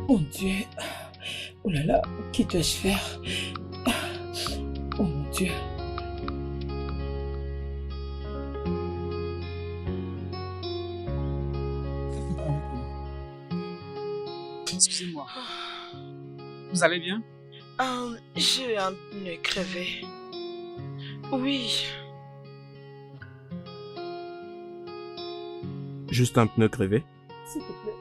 Mon Dieu. Oh là là, que dois-je faire? Oh mon Dieu. Excusez-moi. Vous allez bien? J'ai un pneu crevé. Oui, Juste un pneu crevé? S'il te plaît,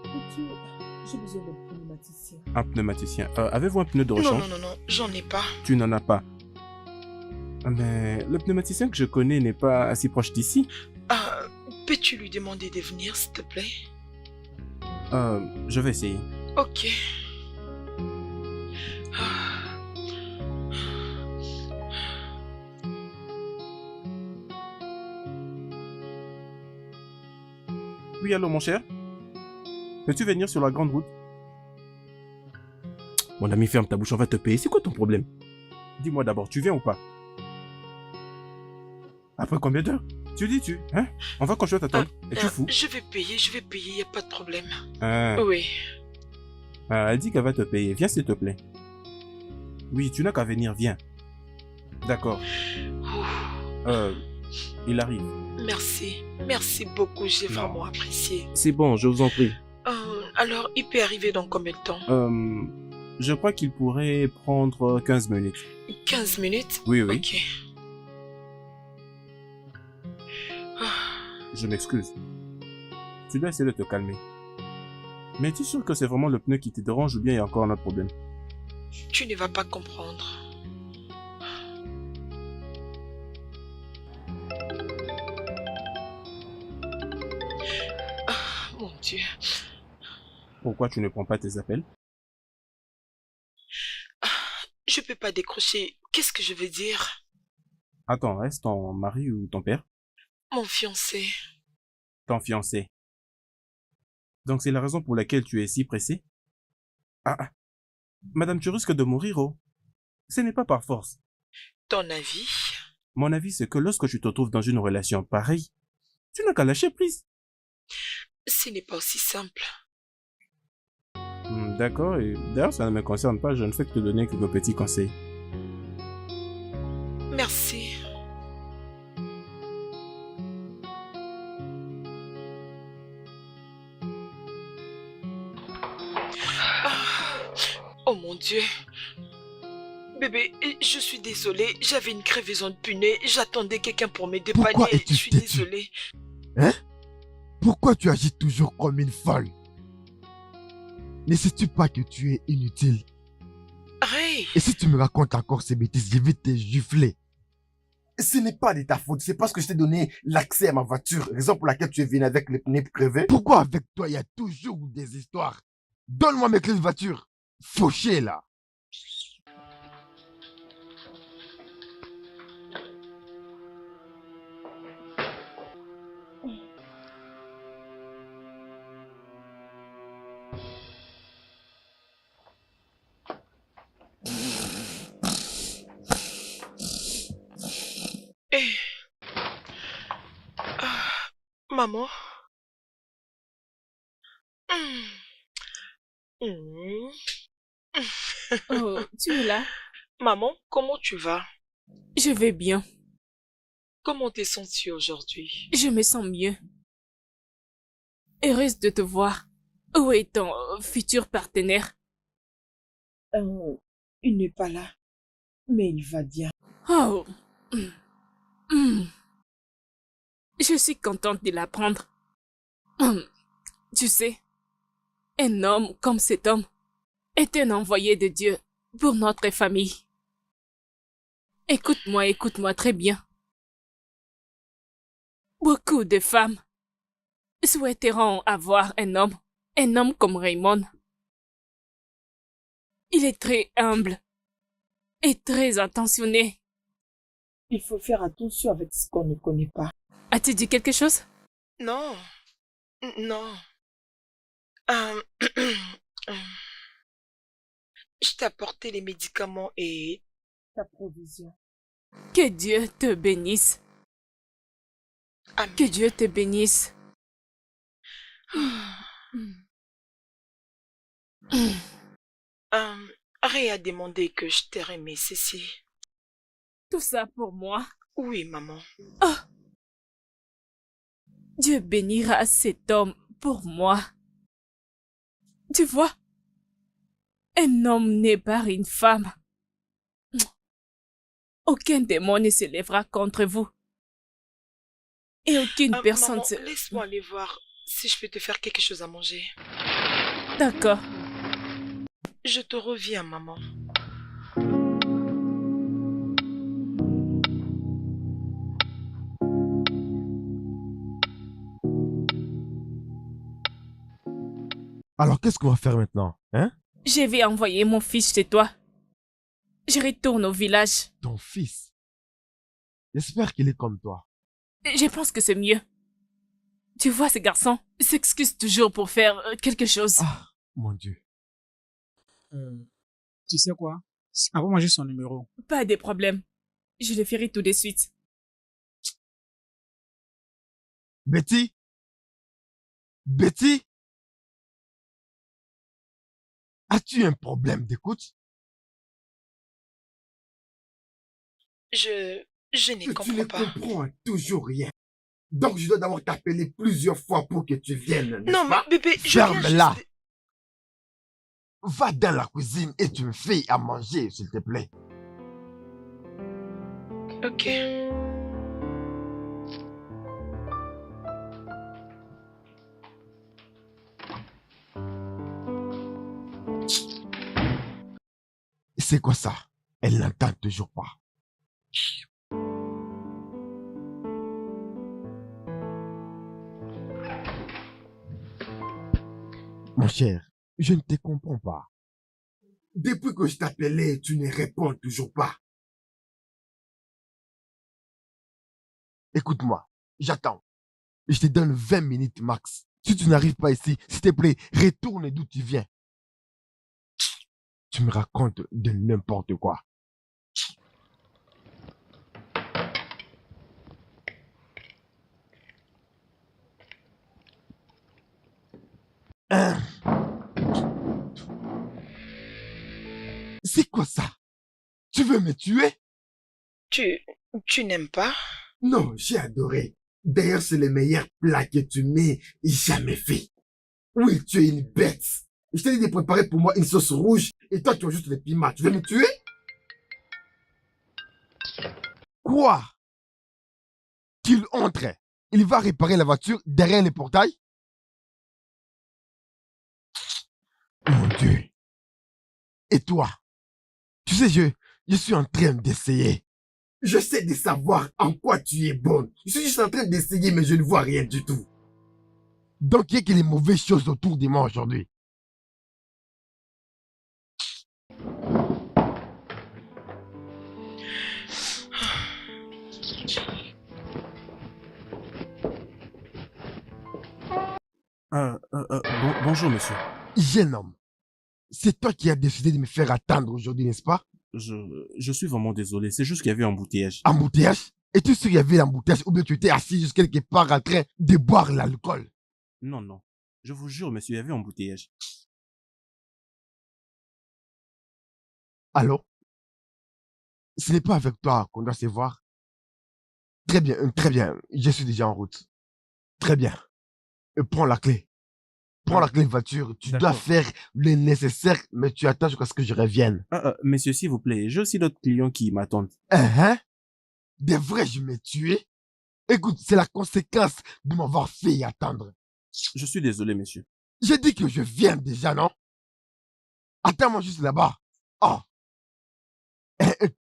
j'ai besoin d'un pneumaticien. Un pneumaticien. Avez-vous un pneu de non, rechange? non, j'en ai pas. Tu n'en as pas. Mais le pneumaticien que je connais n'est pas assez proche d'ici. Peux-tu lui demander de venir, s'il te plaît? Je vais essayer. Ok. Ah, Oui, allô, mon cher? Peux-tu venir sur la grande route? Mon ami, ferme ta bouche, on va te payer. C'est quoi ton problème? Dis-moi d'abord, tu viens ou pas? Après combien d'heures? Tu dis tu, hein? On va continuer à t'attendre. Es-tu fou? je vais payer, y a pas de problème. Ah, Oui. elle dit qu'elle va te payer. Viens, s'il te plaît. Oui, tu n'as qu'à venir, viens. D'accord. Ouh, Il arrive. merci beaucoup, j'ai Non. vraiment apprécié. C'est bon, je vous en prie. Alors, il peut arriver dans combien de temps? Je crois qu'il pourrait prendre 15 minutes. 15 minutes? Oui, oui. Ok. Je m'excuse. Tu dois essayer de te calmer. Mais es-tu sûr que c'est vraiment le pneu qui te dérange ou bien il y a encore un autre problème? Tu ne vas pas comprendre. Mon Dieu. Pourquoi tu ne prends pas tes appels? Je peux pas décrocher. Qu'est-ce que je veux dire? Attends, est-ce ton mari ou ton père? Mon fiancé. Ton fiancé. Donc c'est la raison pour laquelle tu es si pressé? Ah, madame, tu risques de mourir, oh. Ce n'est pas par force. Ton avis? Mon avis, c'est que lorsque tu te trouves dans une relation pareille, tu n'as qu'à lâcher prise. Ce n'est pas aussi simple. D'accord, et d'ailleurs, ça ne me concerne pas, je ne fais que te donner quelques petits conseils. Merci. Oh mon Dieu. Bébé, je suis désolée, j'avais une crevaison de pneu, j'attendais quelqu'un pour me Pourquoi dépanner, je es-tu suis têtu? désolée. Hein? Pourquoi tu agis toujours comme une folle? Ne sais-tu pas que tu es inutile? Ray, Et si tu me racontes encore ces bêtises, je vais te gifler. Ce n'est pas de ta faute, c'est parce que je t'ai donné l'accès à ma voiture, raison pour laquelle tu es venu avec les pneus crevés. Pourquoi avec toi, il y a toujours des histoires? Donne-moi mes clés de voiture. Fauché, là. eh, maman. Hmm. Hmm. Oh, tu es là? Maman, comment tu vas? Je vais bien. Comment t'es sentie aujourd'hui? Je me sens mieux. Heureuse de te voir. Où est ton futur partenaire? Il n'est pas là, mais il va bien. Oh, Hmm. Je suis contente de l'apprendre. Tu sais, un homme comme cet homme est un envoyé de Dieu pour notre famille. Écoute-moi très bien. Beaucoup de femmes souhaiteront avoir un homme comme Raymond. Il est très humble et très attentionné. Il faut faire attention avec ce qu'on ne connaît pas. As-tu dit quelque chose? Non, non. Je t'ai apporté les médicaments et... Ta provision. Que Dieu te bénisse. Amen. Que Dieu te bénisse. Ray a demandé que je t'ai remis ceci. Tout ça pour moi. Oui, maman. Oh, Dieu bénira cet homme pour moi. Tu vois, un homme né par une femme. Aucun démon ne se lèvera contre vous. Et aucune personne Maman, se... laisse-moi aller voir si je peux te faire quelque chose à manger. D'accord. Je te reviens, maman. Alors, qu'est-ce qu'on va faire maintenant, hein? Je vais envoyer mon fils chez toi. Je retourne au village. Ton fils. J'espère qu'il est comme toi. Je pense que c'est mieux. Tu vois, ces garçons s'excusent toujours pour faire quelque chose. Ah, mon Dieu. Tu sais quoi? Envoie-moi juste son numéro. Pas de problème. Je le ferai tout de suite. Betty? Betty? As-tu un problème d'écoute? Je n'y Tu ne comprends pas. comprends toujours rien. Donc je dois d'abord t'appeler plusieurs fois pour que tu viennes, n'est-ce Non, mais pas? bébé, je viens Ferme-la. juste... Va dans la cuisine et tu me fais à manger, s'il te plaît. Ok. C'est quoi ça? Elle n'entend toujours pas. Mon cher, je ne te comprends pas. Depuis que je t'appelais, tu ne réponds toujours pas. Écoute-moi, j'attends. Je te donne 20 minutes max. Si tu n'arrives pas ici, s'il te plaît, retourne d'où tu viens. Tu me racontes de n'importe quoi. Hein? C'est quoi ça? Tu veux me tuer? Tu n'aimes pas? Non, j'ai adoré. D'ailleurs, c'est le meilleur plat que tu m'aies jamais fait. Oui, tu es une bête. Je t'ai dit de préparer pour moi une sauce rouge et toi, tu as juste les piments. Tu veux me tuer? Quoi? Qu'il entre. Il va réparer la voiture derrière le portail? Mon Dieu. Et toi? Tu sais, je suis en train d'essayer. Je sais de savoir en quoi tu es bonne. Je suis juste en train d'essayer, mais je ne vois rien du tout. Donc, il y a que les mauvaises choses autour de moi aujourd'hui. Bonjour, monsieur. Jeune homme, c'est toi qui as décidé de me faire attendre aujourd'hui, n'est-ce pas? Je suis vraiment désolé. C'est juste qu'il y avait un embouteillage. Embouteillage? Es-tu sûr qu'il y avait l'embouteillage ou bien tu étais assis juste quelque part en train de boire l'alcool? Non, non. Je vous jure, monsieur, il y avait un embouteillage. Allô? Ce n'est pas avec toi qu'on doit se voir. Très bien, je suis déjà en route. Très bien. Prends la clé. Prends la clé de voiture. Tu dois D'accord. faire le nécessaire, mais tu attends jusqu'à ce que je revienne. Monsieur, s'il vous plaît, j'ai aussi d'autres clients qui m'attendent. Hein? Devrais-je me tuer? Écoute, c'est la conséquence de m'avoir fait attendre. Je suis désolé, monsieur. J'ai dit que je viens déjà, non? Attends-moi juste là-bas. Oh.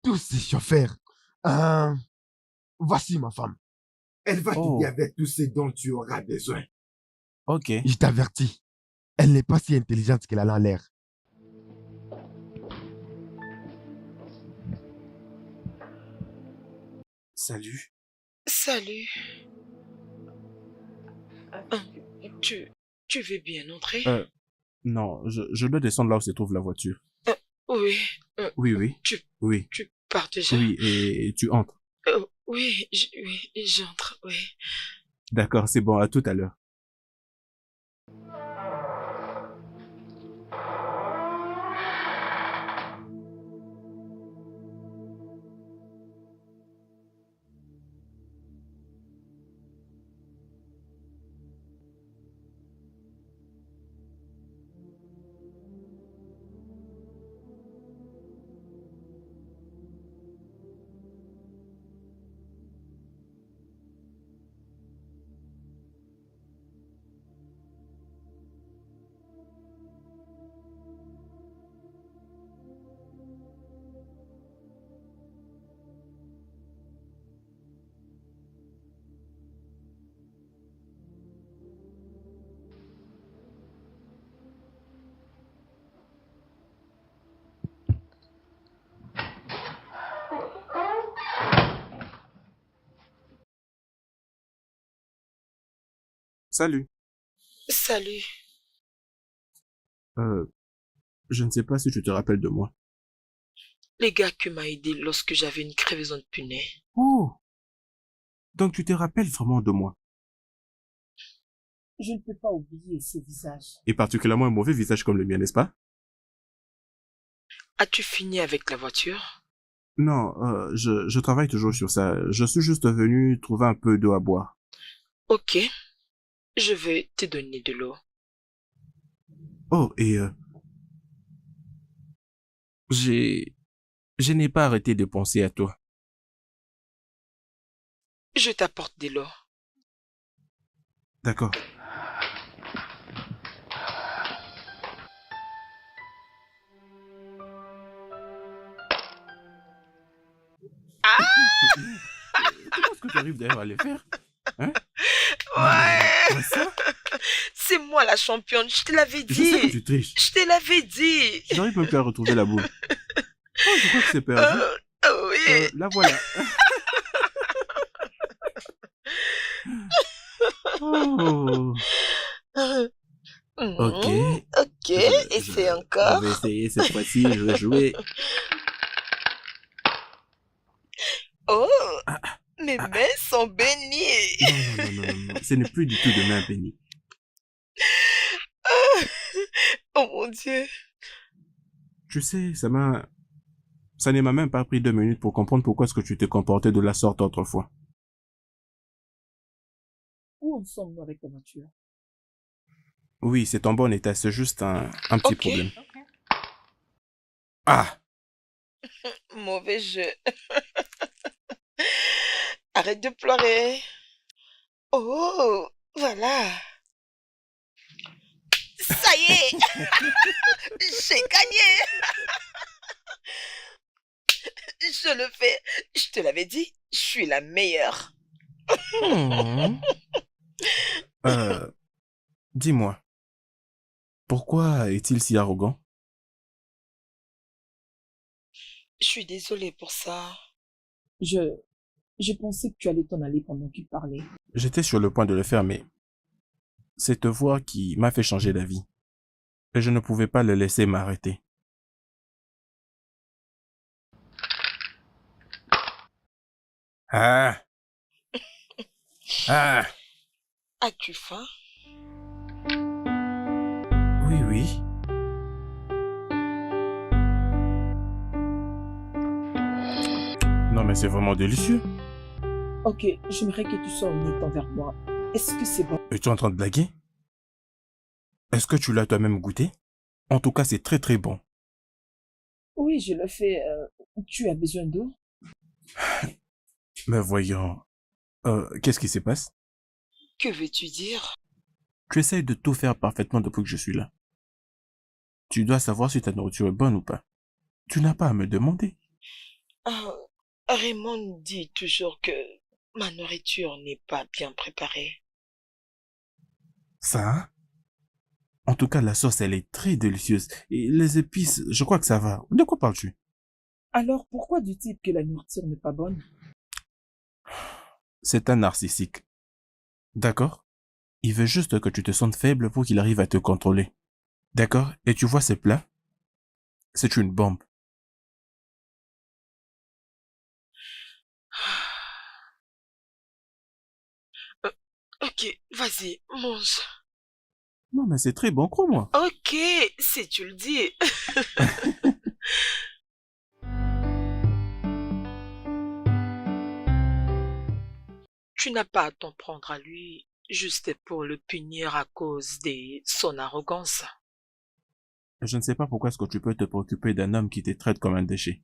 Tous ces chauffeurs. Voici ma femme. Elle va Oh. t'aider avec tout ce dont tu auras besoin. Ok. Je t'avertis. Elle n'est pas si intelligente qu'elle a l'air. Salut. Salut. Tu veux bien entrer? Non, je dois descendre là où se trouve la voiture. Oui. Oui, oui. Oui. Tu pars déjà? Oui, et tu entres. Oui, j'entre, oui. D'accord, c'est bon, à tout à l'heure. Salut. Salut. Je ne sais pas si tu te rappelles de moi. Les gars qui m'ont aidé lorsque j'avais une crevaison de punais. Oh, donc tu te rappelles vraiment de moi. Je ne peux pas oublier ce visage. Et particulièrement un mauvais visage comme le mien, n'est-ce pas? As-tu fini avec la voiture? Non, je travaille toujours sur ça. Je suis juste venu trouver un peu d'eau à boire. Ok, je vais te donner de l'eau. Oh, et je n'ai pas arrêté de penser à toi. Je t'apporte de l'eau. D'accord. Tu penses que tu arrives d'ailleurs à les faire? Hein? Ouais, Quoi ça? c'est moi la championne, je te l'avais Je sais que dit. tu triches. Je te l'avais dit. Je n'arrive même plus à retrouver la boule. Oh, je crois que c'est perdu. Oui. La voilà. Oh. Ok. Ok, essaie Je encore. vais essayer cette fois-ci. Je vais jouer. Oh, mes mains sont bénies. Non. Ce n'est plus du tout de main bénie. Oh mon Dieu. Tu sais, ça ne m'a même pas pris 2 minutes pour comprendre pourquoi est-ce que tu t'es comporté de la sorte autrefois. Où en sommes-nous avec la voiture? Oui, c'est en bon état. C'est juste un petit Ok. problème. Ah! Mauvais jeu. Arrête de pleurer. Oh, voilà. Ça y est. J'ai gagné. Je le fais. Je te l'avais dit, je suis la meilleure. Hmm. Dis-moi, pourquoi est-il si arrogant? Je suis désolée pour ça. Je pensais que tu allais t'en aller pendant qu'il parlait. J'étais sur le point de le faire, mais c'est te voir qui m'a fait changer d'avis. Et je ne pouvais pas le laisser m'arrêter. Ah! Ah! As-tu faim? Oui. Non, mais c'est vraiment délicieux. Ok, j'aimerais que tu sois honnête envers moi. Est-ce que c'est bon? Es-tu en train de blaguer? Est-ce que tu l'as toi-même goûté? En tout cas, c'est très très bon. Oui, je le fais. Tu as besoin d'eau? Mais voyons, qu'est-ce qui se passe? Que veux-tu dire? Tu essayes de tout faire parfaitement depuis que je suis là. Tu dois savoir si ta nourriture est bonne ou pas. Tu n'as pas à me demander. Ah, Raymond dit toujours que ma nourriture n'est pas bien préparée. Ça, hein? En tout cas, la sauce, elle est très délicieuse. Et les épices, je crois que ça va. De quoi parles-tu? Alors pourquoi dis-tu que la nourriture n'est pas bonne? C'est un narcissique. D'accord? Il veut juste que tu te sentes faible pour qu'il arrive à te contrôler. D'accord? Et tu vois ces plats? C'est une bombe. Ok, vas-y, mange. Non, mais c'est très bon, crois-moi. Ok, si tu le dis. Tu n'as pas à t'en prendre à lui juste pour le punir à cause de son arrogance. Je ne sais pas pourquoi est-ce que tu peux te préoccuper d'un homme qui te traite comme un déchet.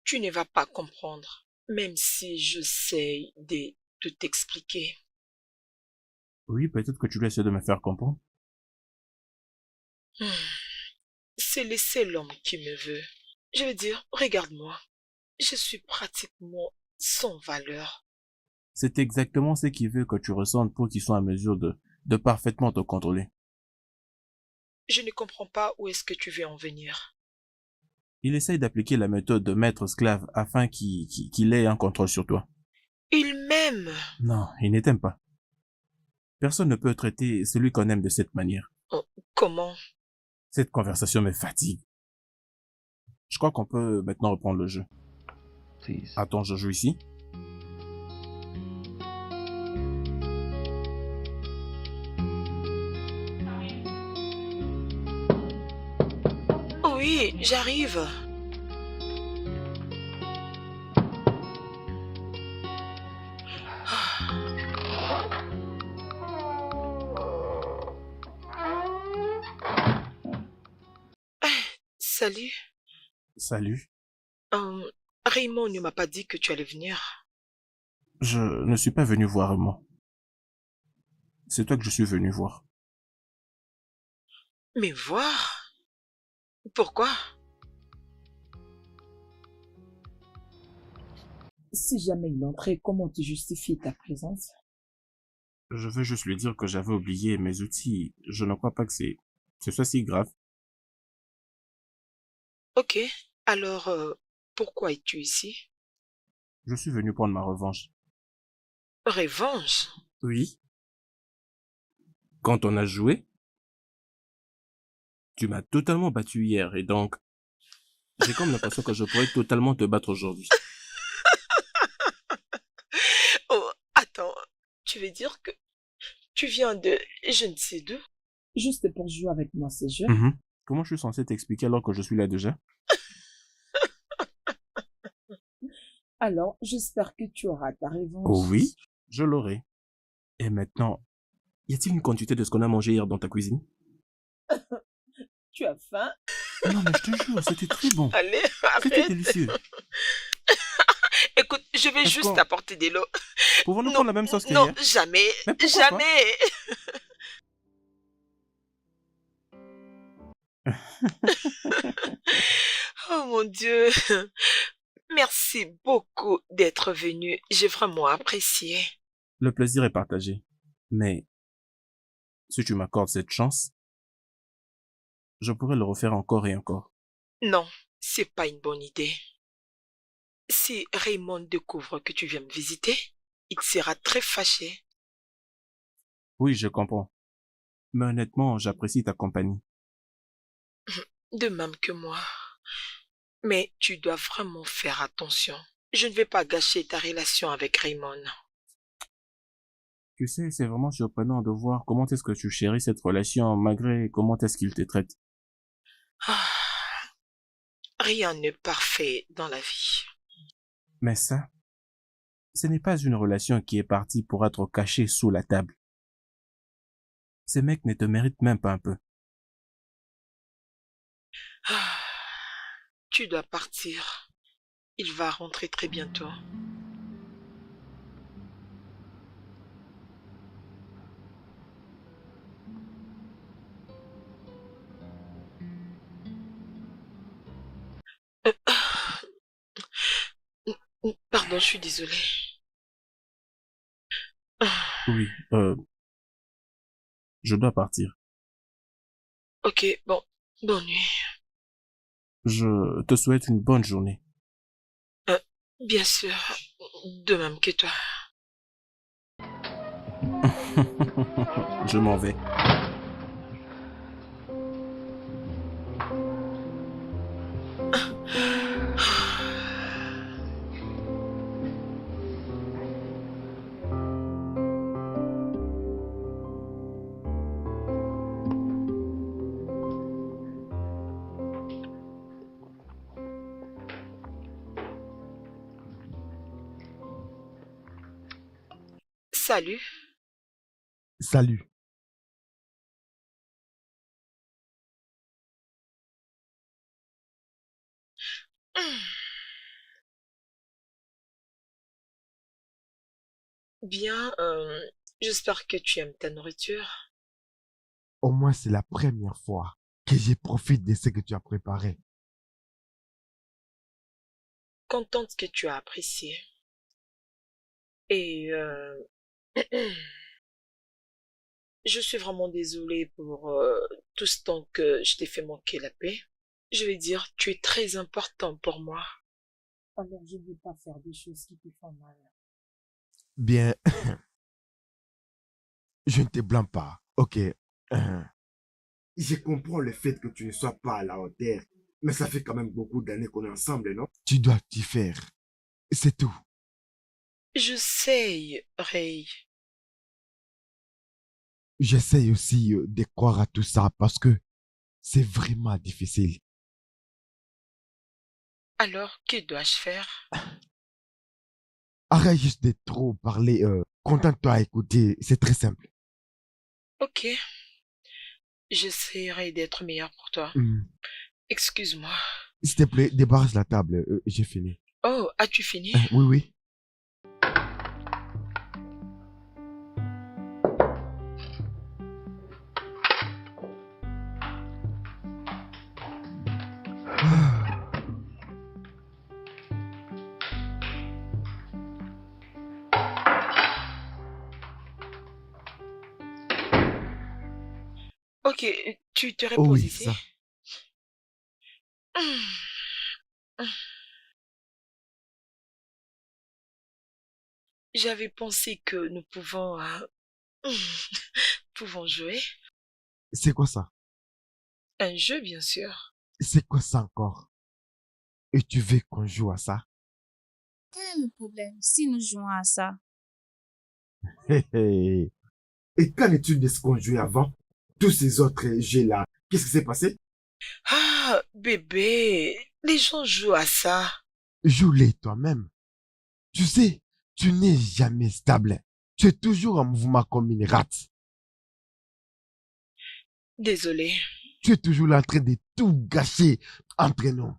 Tu ne vas pas comprendre, même si j'essaie de tout t'expliquer. Oui, peut-être que tu dois essayer de me faire comprendre. C'est le seul homme qui me veut. Je veux dire, regarde-moi. Je suis pratiquement sans valeur. C'est exactement ce qu'il veut que tu ressentes pour qu'il soit en mesure de parfaitement te contrôler. Je ne comprends pas où est-ce que tu veux en venir. Il essaye d'appliquer la méthode de maître-esclave afin qu'il ait un contrôle sur toi. Il m'aime. Non, il ne t'aime pas. Personne ne peut traiter celui qu'on aime de cette manière. Oh, comment? Cette conversation me fatigue. Je crois qu'on peut maintenant reprendre le jeu. Please. Attends, je joue ici. Oui, j'arrive. Salut. Salut. Raymond ne m'a pas dit que tu allais venir. Je ne suis pas venu voir Raymond. C'est toi que je suis venu voir. Mais voir? Pourquoi? Si jamais il entrait, comment tu justifies ta présence? Je veux juste lui dire que j'avais oublié mes outils. Je ne crois pas que ce soit si grave. Ok, alors pourquoi es-tu ici? Je suis venu prendre ma revanche. Revanche? Oui. Quand on a joué, tu m'as totalement battu hier et donc, j'ai comme l'impression que je pourrais totalement te battre aujourd'hui. Oh, attends, tu veux dire que tu viens de je ne sais d'où? Juste pour jouer avec moi ce jeu. Comment je suis censé t'expliquer alors que je suis là déjà? Alors, j'espère que tu auras ta revanche. Oh oui, je l'aurai. Et maintenant, y a-t-il une quantité de ce qu'on a mangé hier dans ta cuisine? Tu as faim? Non mais je te jure, c'était très bon. Allez, C'était arrête. délicieux. Écoute, je vais Est-ce juste qu'on- t'apporter des lots. Pouvons-nous Non, prendre la même sauce non, qu'hier? jamais, Mais pourquoi pas? jamais. Oh mon Dieu. Merci beaucoup d'être venu. J'ai vraiment apprécié. Le plaisir est partagé. Mais, si tu m'accordes cette chance, je pourrais le refaire encore et encore. Non, c'est pas une bonne idée. Si Raymond découvre que tu viens me visiter, il sera très fâché. Oui, je comprends. Mais honnêtement, j'apprécie ta compagnie. De même que moi. Mais tu dois vraiment faire attention. Je ne vais pas gâcher ta relation avec Raymond. Tu sais, c'est vraiment surprenant de voir comment est-ce que tu chéris cette relation malgré comment est-ce qu'il te traite. Ah, rien n'est parfait dans la vie. Mais ça, ce n'est pas une relation qui est partie pour être cachée sous la table. Ces mecs ne te méritent même pas un peu. Ah, tu dois partir. Il va rentrer très bientôt. Pardon, je suis désolée. Oui, je dois partir. Ok, bon, bonne nuit. Je te souhaite une bonne journée. Bien sûr, de même que toi. Je m'en vais. Salut. Salut. Bien, j'espère que tu aimes ta nourriture. Au moins, c'est la première fois que je profite de ce que tu as préparé. Contente que tu as apprécié. Et je suis vraiment désolée pour tout ce temps que je t'ai fait manquer la paix. Je vais dire, tu es très important pour moi. Alors, je ne veux pas faire des choses qui te font mal. Bien, Je ne te blâme pas. Ok. Je comprends le fait que tu ne sois pas à la hauteur, mais ça fait quand même beaucoup d'années qu'on est ensemble, non? Tu dois t'y faire. C'est tout. J'essaye, Ray. J'essaye aussi de croire à tout ça parce que c'est vraiment difficile. Alors, que dois-je faire? Arrête juste de trop parler. Contente-toi à écouter. C'est très simple. Ok, j'essaierai d'être meilleur pour toi. Excuse-moi. S'il te plaît, débarrasse la table. J'ai fini. Oh, as-tu fini? Oui, oui. Ok, tu te Oh reposes oui, ici. ça. J'avais pensé que nous pouvons, pouvons jouer. C'est quoi ça? Un jeu, bien sûr. C'est quoi ça encore? Et tu veux qu'on joue à ça? Quel est le problème si nous jouons à ça? Hé, hé. Et qu'en est-il de ce qu'on jouait avant? Tous ces autres jeux-là, qu'est-ce qui s'est passé? Ah, bébé, les gens jouent à ça. Joue-les toi-même. Tu sais, tu n'es jamais stable. Tu es toujours en mouvement comme une rate. Désolé. Tu es toujours là en train de tout gâcher entre nous.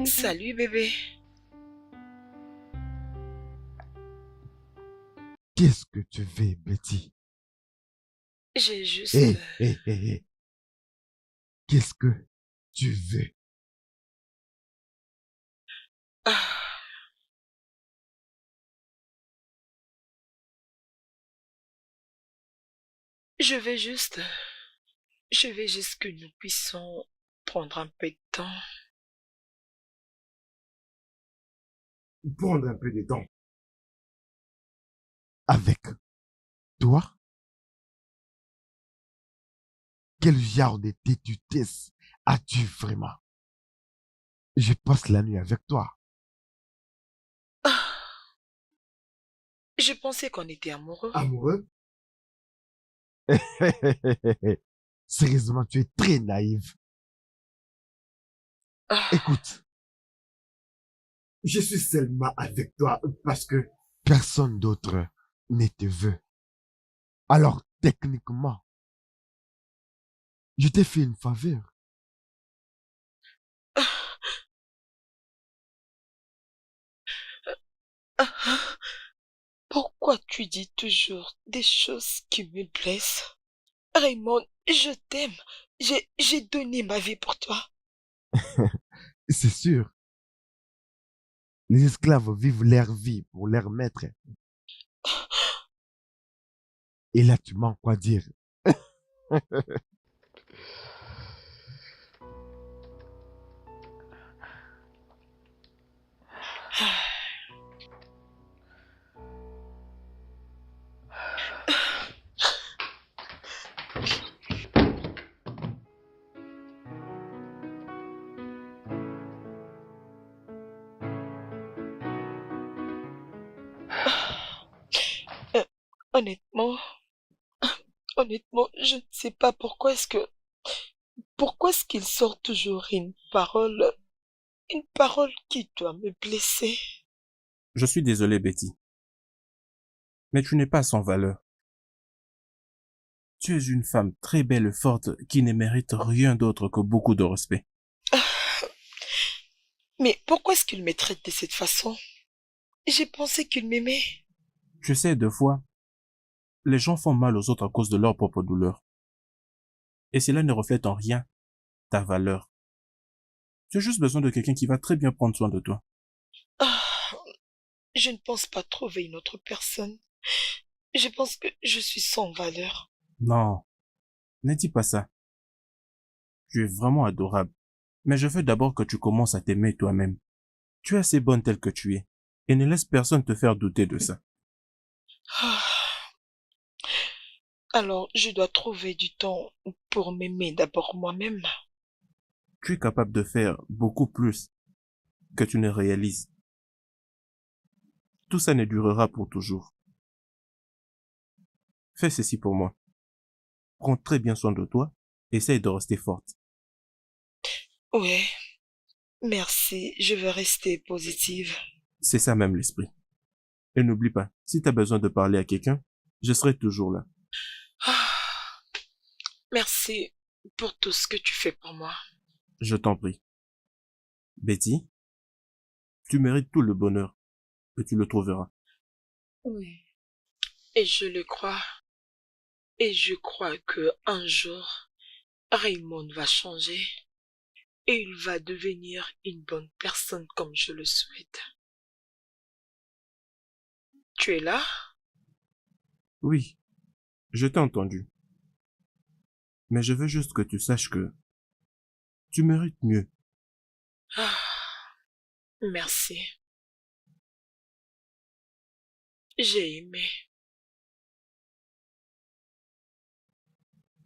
Salut, bébé. Qu'est-ce que tu veux, Betty? J'ai juste... Hé, hé, hé, hé. Qu'est-ce que tu veux? Ah, je vais juste... Je vais juste que nous puissions prendre un peu de temps. Prendre un peu de temps. Avec toi? Quel genre de têtutesse as-tu vraiment? Je passe la nuit avec toi. Ah, je pensais qu'on était amoureux. Amoureux? Sérieusement, tu es très naïve. Ah, Écoute, Je suis seulement avec toi parce que personne d'autre ne te veut. Alors, techniquement, je t'ai fait une faveur. ah. Pourquoi tu dis toujours des choses qui me blessent? Raymond, je t'aime. J'ai donné ma vie pour toi. C'est sûr, les esclaves vivent leur vie pour leur maître. Et là, tu manques quoi dire. Euh, honnêtement, honnêtement, je ne sais pas pourquoi est-ce qu'il sort toujours une parole qui doit me blesser. Je suis désolé, Betty. Mais tu n'es pas sans valeur. Tu es une femme très belle et forte qui ne mérite rien d'autre que beaucoup de respect. Mais pourquoi est-ce qu'il me traite de cette façon? J'ai pensé qu'il m'aimait. Tu sais, deux fois, les gens font mal aux autres à cause de leur propre douleur. Et cela ne reflète en rien ta valeur. Tu as juste besoin de quelqu'un qui va très bien prendre soin de toi. Ah, je ne pense pas trouver une autre personne. Je pense que je suis sans valeur. Non, ne dis pas ça. Tu es vraiment adorable. Mais je veux d'abord que tu commences à t'aimer toi-même. Tu es assez bonne telle que tu es. Et ne laisse personne te faire douter de ça. Ah, alors, je dois trouver du temps pour m'aimer d'abord moi-même. Tu es capable de faire beaucoup plus que tu ne réalises. Tout ça ne durera pour toujours. Fais ceci pour moi. Prends très bien soin de toi. Essaye de rester forte. Ouais, merci, je vais rester positive. C'est ça même l'esprit. Et n'oublie pas, si tu as besoin de parler à quelqu'un, je serai toujours là. Ah, merci pour tout ce que tu fais pour moi. Je t'en prie. Betty, tu mérites tout le bonheur et tu le trouveras. Oui. Et je le crois. Et je crois que un jour, Raymond va changer et il va devenir une bonne personne comme je le souhaite. Tu es là? Oui, je t'ai entendu. Mais je veux juste que tu saches que tu mérites mieux. Ah, merci. J'ai aimé.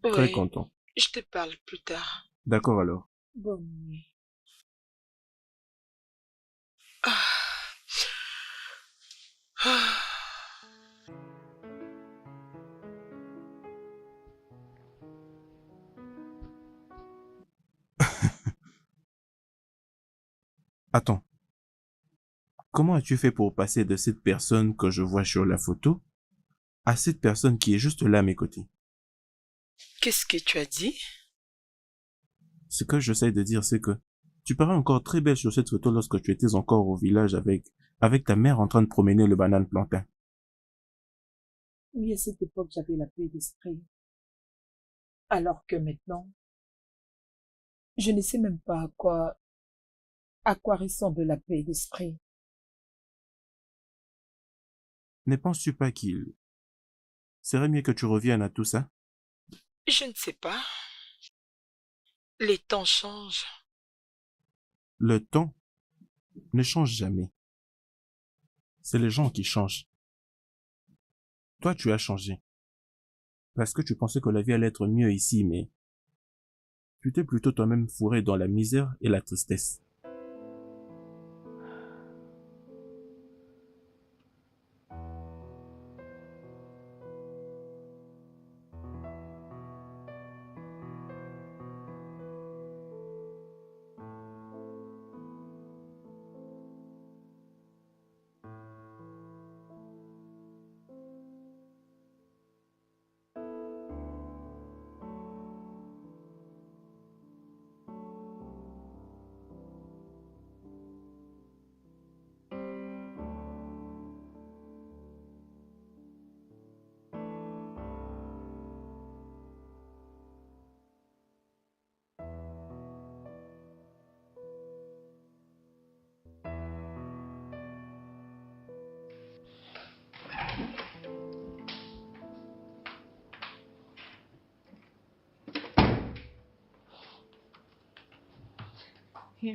Très Oui, content. je te parle plus tard. D'accord alors. Bonne nuit. Ah. Ah. Attends. Comment as-tu fait pour passer de cette personne que je vois sur la photo à cette personne qui est juste là à mes côtés? Qu'est-ce que tu as dit? Ce que j'essaie de dire, c'est que tu parais encore très belle sur cette photo lorsque tu étais encore au village avec ta mère en train de promener le banane plantain. Oui, à cette époque, j'avais la paix d'esprit. Alors que maintenant, je ne sais même pas à quoi ressemble la paix d'esprit. Ne penses-tu pas qu'il serait mieux que tu reviennes à tout ça? Je ne sais pas. Les temps changent. Le temps ne change jamais. C'est les gens qui changent. Toi, tu as changé. Parce que tu pensais que la vie allait être mieux ici, mais tu t'es plutôt toi-même fourré dans la misère et la tristesse.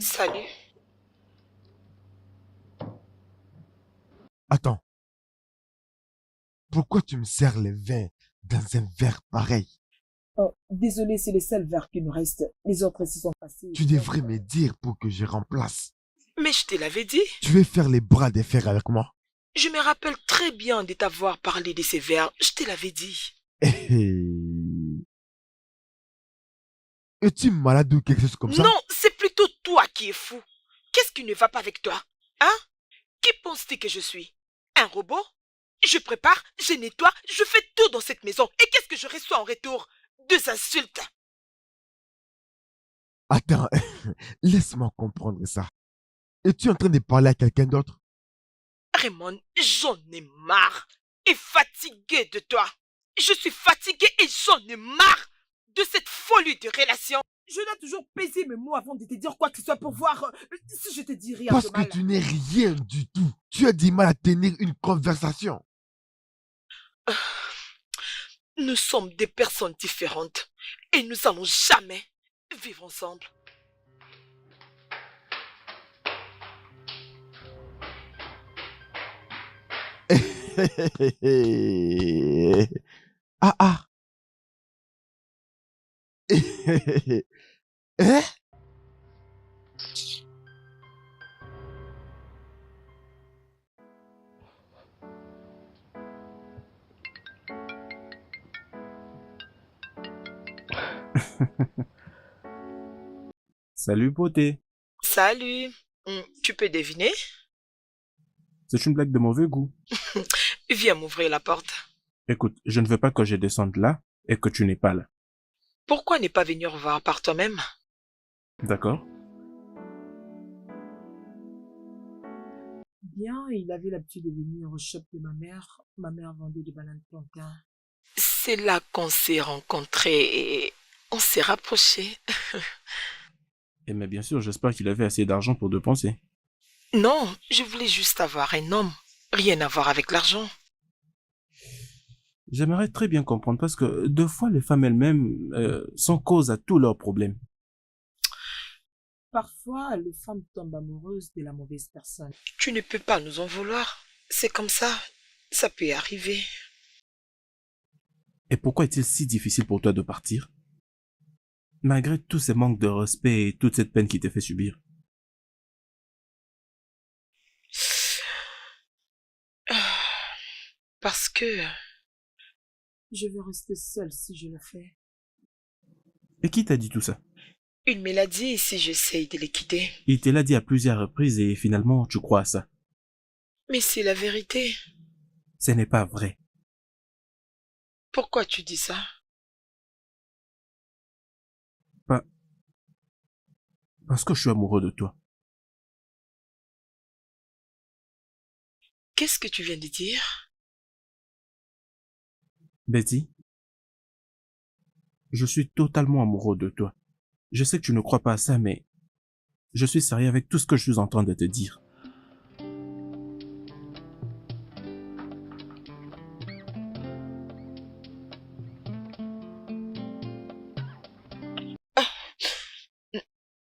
Salut. Attends. Pourquoi tu me sers le vin dans un verre pareil? Oh, désolé, c'est le seul verre qui nous reste. Les autres se sont passés. Tu devrais me dire pour que je remplace. Mais je te l'avais dit. Tu veux faire les bras de fer avec moi? Je me rappelle très bien de t'avoir parlé de ces vers. Je te l'avais dit. Es-tu malade ou quelque chose comme ça? Non, c'est plutôt toi qui es fou. Qu'est-ce qui ne va pas avec toi? Hein? Qui penses-tu que je suis? Un robot? Je prépare, je nettoie, je fais tout dans cette maison. Et qu'est-ce que je reçois en retour? Deux insultes. Attends, laisse-moi comprendre ça. Es-tu en train de parler à quelqu'un d'autre? Raymond, j'en ai marre et fatigué de toi. Je suis fatiguée et j'en ai marre de cette folie de relation. Je dois toujours peser mes mots avant de te dire quoi que ce soit pour voir si je te dis rien Parce de que mal. tu n'es rien du tout. Tu as du mal à tenir une conversation. Nous sommes des personnes différentes et nous n'allons jamais vivre ensemble. Ah ah. Hein? Salut, beauté. Salut. Tu peux deviner? C'est une blague de mauvais goût. Viens m'ouvrir la porte. Écoute, je ne veux pas que je descende là et que tu n'es pas là. Pourquoi ne pas venir voir par toi-même? D'accord? Bien, il avait l'habitude de venir au shop de ma mère. Ma mère vendait des bananes plantains. C'est là qu'on s'est rencontrés et on s'est rapprochés. Et mais bien sûr, j'espère qu'il avait assez d'argent pour dépenser. Non, je voulais juste avoir un homme. Rien à voir avec l'argent. J'aimerais très bien comprendre parce que deux fois les femmes elles-mêmes sont cause à tous leurs problèmes. Parfois, les femmes tombent amoureuses de la mauvaise personne. Tu ne peux pas nous en vouloir. C'est comme ça. Ça peut arriver. Et pourquoi est-il si difficile pour toi de partir? Malgré tous ces manques de respect et toute cette peine qui t'est fait subir. Parce que... Je veux rester seule si je le fais. Et qui t'a dit tout ça? Il me l'a dit si j'essaye de les quitter. Il te l'a dit à plusieurs reprises et finalement tu crois à ça. Mais c'est la vérité. Ce n'est pas vrai. Pourquoi tu dis ça? Parce que je suis amoureux de toi. Qu'est-ce que tu viens de dire? Betty, je suis totalement amoureux de toi. Je sais que tu ne crois pas à ça, mais je suis sérieux avec tout ce que je suis en train de te dire.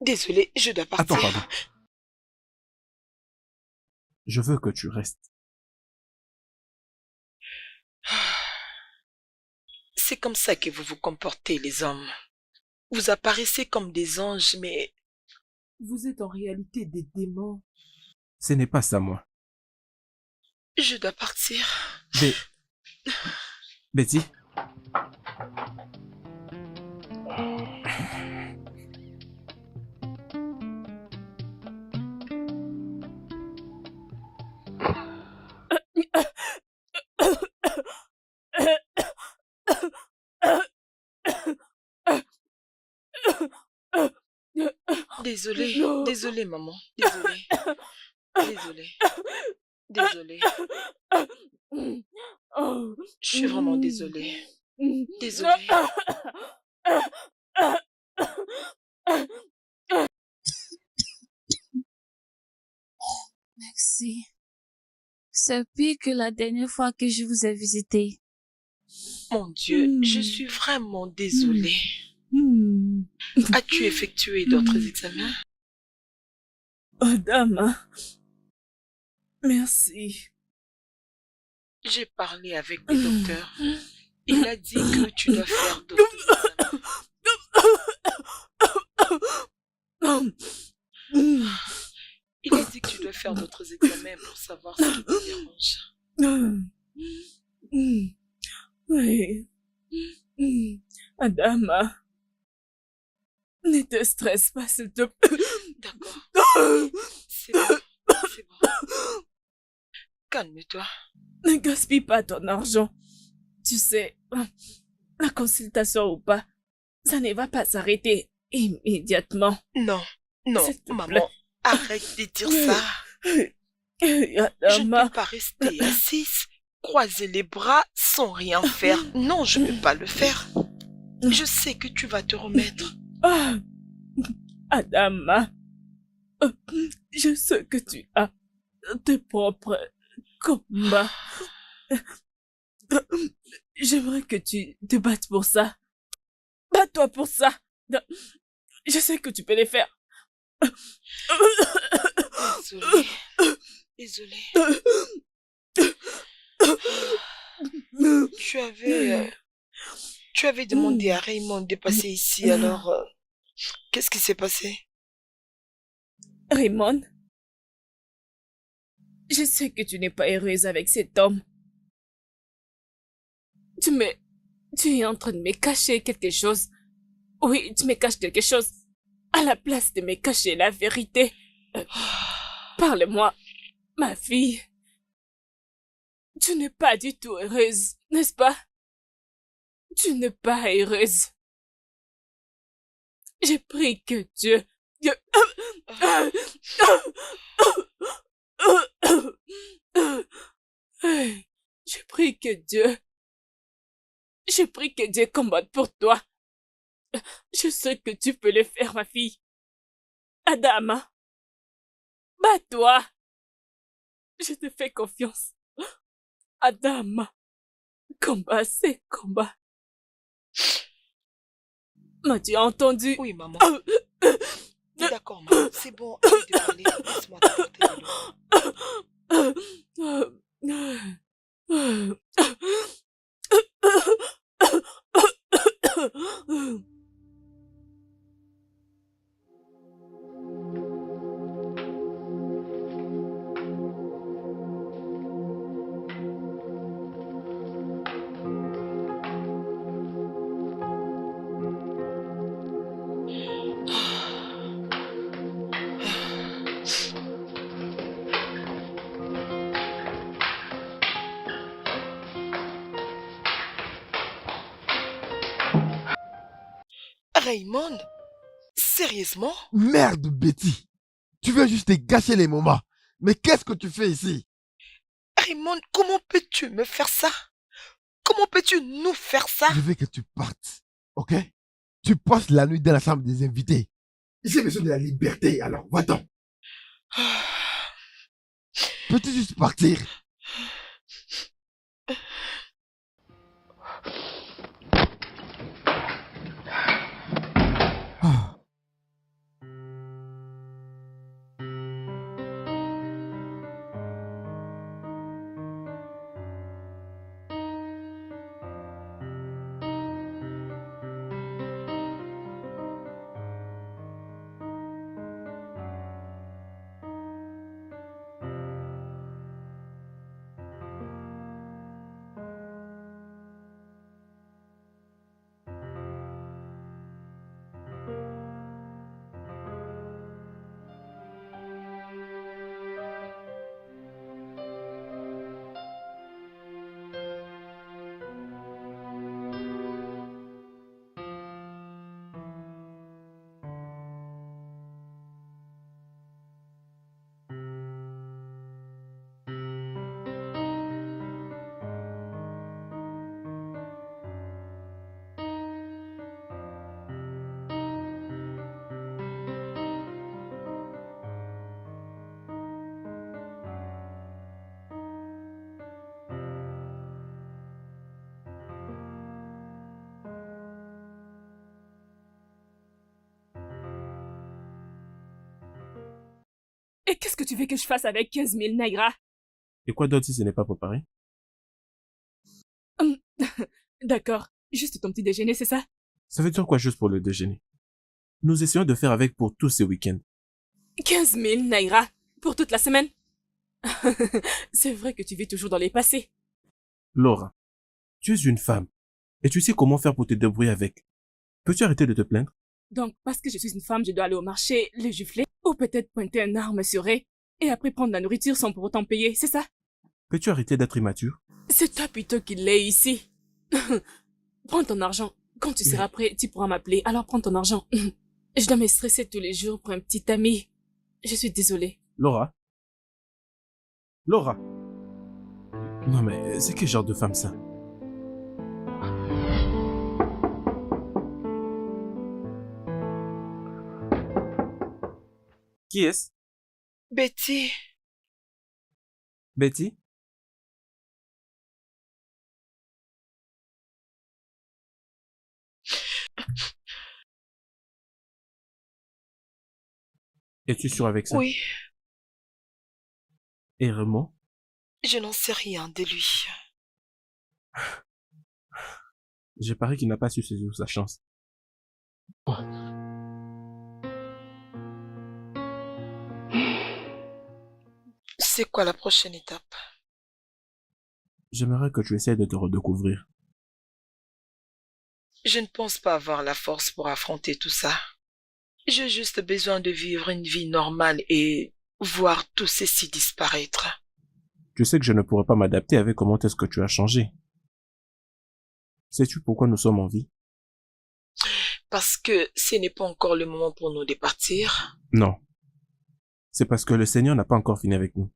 Désolée, je dois partir. Attends, pardon. Je veux que tu restes. C'est comme ça que vous vous comportez, les hommes. Vous apparaissez comme des anges, mais... Vous êtes en réalité des démons. Ce n'est pas ça, moi. Je dois partir. Betty? Désolée, Non. désolée, maman. Désolée. Désolée. Désolée. Oh. Je suis vraiment désolée. Désolée. Merci. C'est pire que la dernière fois que je vous ai visité. Mon Dieu, je suis vraiment désolée. As-tu effectué d'autres examens? Oh, dame. Merci. J'ai parlé avec le docteur. Il a dit que tu dois faire d'autres examens. Il a dit que tu dois faire d'autres examens pour savoir ce qui te dérange. Oui. Adama. Ne te stresse pas, s'il te plaît. D'accord. C'est bon. C'est bon. Calme-toi. Ne gaspille pas ton argent. Tu sais, la consultation ou pas, ça ne va pas s'arrêter immédiatement. Non, non, S'il te maman, plaît. arrête de dire ça. Je ne Adama. peux pas rester assise, croiser les bras sans rien faire. Non, je ne peux pas le faire. Je sais que tu vas te remettre. Ah, Adama, je sais que tu as tes propres combats. J'aimerais que tu te battes pour ça. Bats-toi pour ça. Je sais que tu peux les faire. Désolée. Désolée. Tu avais demandé à Raymond de passer ici, alors qu'est-ce qui s'est passé? Raymond, je sais que tu n'es pas heureuse avec cet homme. Tu es en train de me cacher quelque chose. Oui, tu me caches quelque chose. À la place de me cacher la vérité. Parle-moi, ma fille. Tu n'es pas du tout heureuse, n'est-ce pas? Tu n'es pas heureuse. J'ai pris que Dieu... J'ai pris que Dieu... J'ai pris que Dieu combatte pour toi. Je sais que tu peux le faire, ma fille. Adama, bats-toi. Je te fais confiance. Adama, combat, c'est combat. M'as-tu entendu? Oui, maman. D'accord, maman. C'est bon, arrête de parler. Laisse-moi t'apporter de l'eau. Raymond? Sérieusement? Merde, Betty. Tu veux juste te gâcher les moments. Mais qu'est-ce que tu fais ici? Raymond, comment peux-tu me faire ça? Comment peux-tu nous faire ça? Je veux que tu partes, ok? Tu passes la nuit dans la chambre des invités. J'ai besoin de la liberté, alors va-t'en. Peux-tu juste partir? Ah. Et qu'est-ce que tu veux que je fasse avec 15 000 Naira? Et quoi d'autre si ce n'est pas préparé? D'accord, juste ton petit déjeuner, c'est ça? Ça veut dire quoi juste pour le déjeuner? Nous essayons de faire avec pour tous ces week-ends. 15 000 Naira pour toute la semaine? C'est vrai que tu vis toujours dans les passés. Laura, tu es une femme et tu sais comment faire pour te débrouiller avec. Peux-tu arrêter de te plaindre? Donc, parce que je suis une femme, je dois aller au marché, les gifler, ou peut-être pointer une arme sur eux, et après prendre la nourriture sans pour autant payer, c'est ça? Peux-tu arrêter d'être immature? C'est toi plutôt qui l'est ici. Prends ton argent. Quand tu seras prêt, tu pourras m'appeler. Alors prends ton argent. Je dois me stresser tous les jours pour un petit ami. Je suis désolée. Laura? Laura? Non mais, c'est quel genre de femme ça? Qui est-ce? Betty. Betty? Es-tu sûr avec ça? Oui, Et Raymond? je n'en sais rien de lui. J'ai parié qu'il n'a pas su saisir sa chance. C'est quoi la prochaine étape? J'aimerais que tu essaies de te redécouvrir. Je ne pense pas avoir la force pour affronter tout ça. J'ai juste besoin de vivre une vie normale et voir tout ceci disparaître. Tu sais que je ne pourrais pas m'adapter avec comment est-ce que tu as changé. Sais-tu pourquoi nous sommes en vie? Parce que ce n'est pas encore le moment pour nous de partir. Non. C'est parce que le Seigneur n'a pas encore fini avec nous.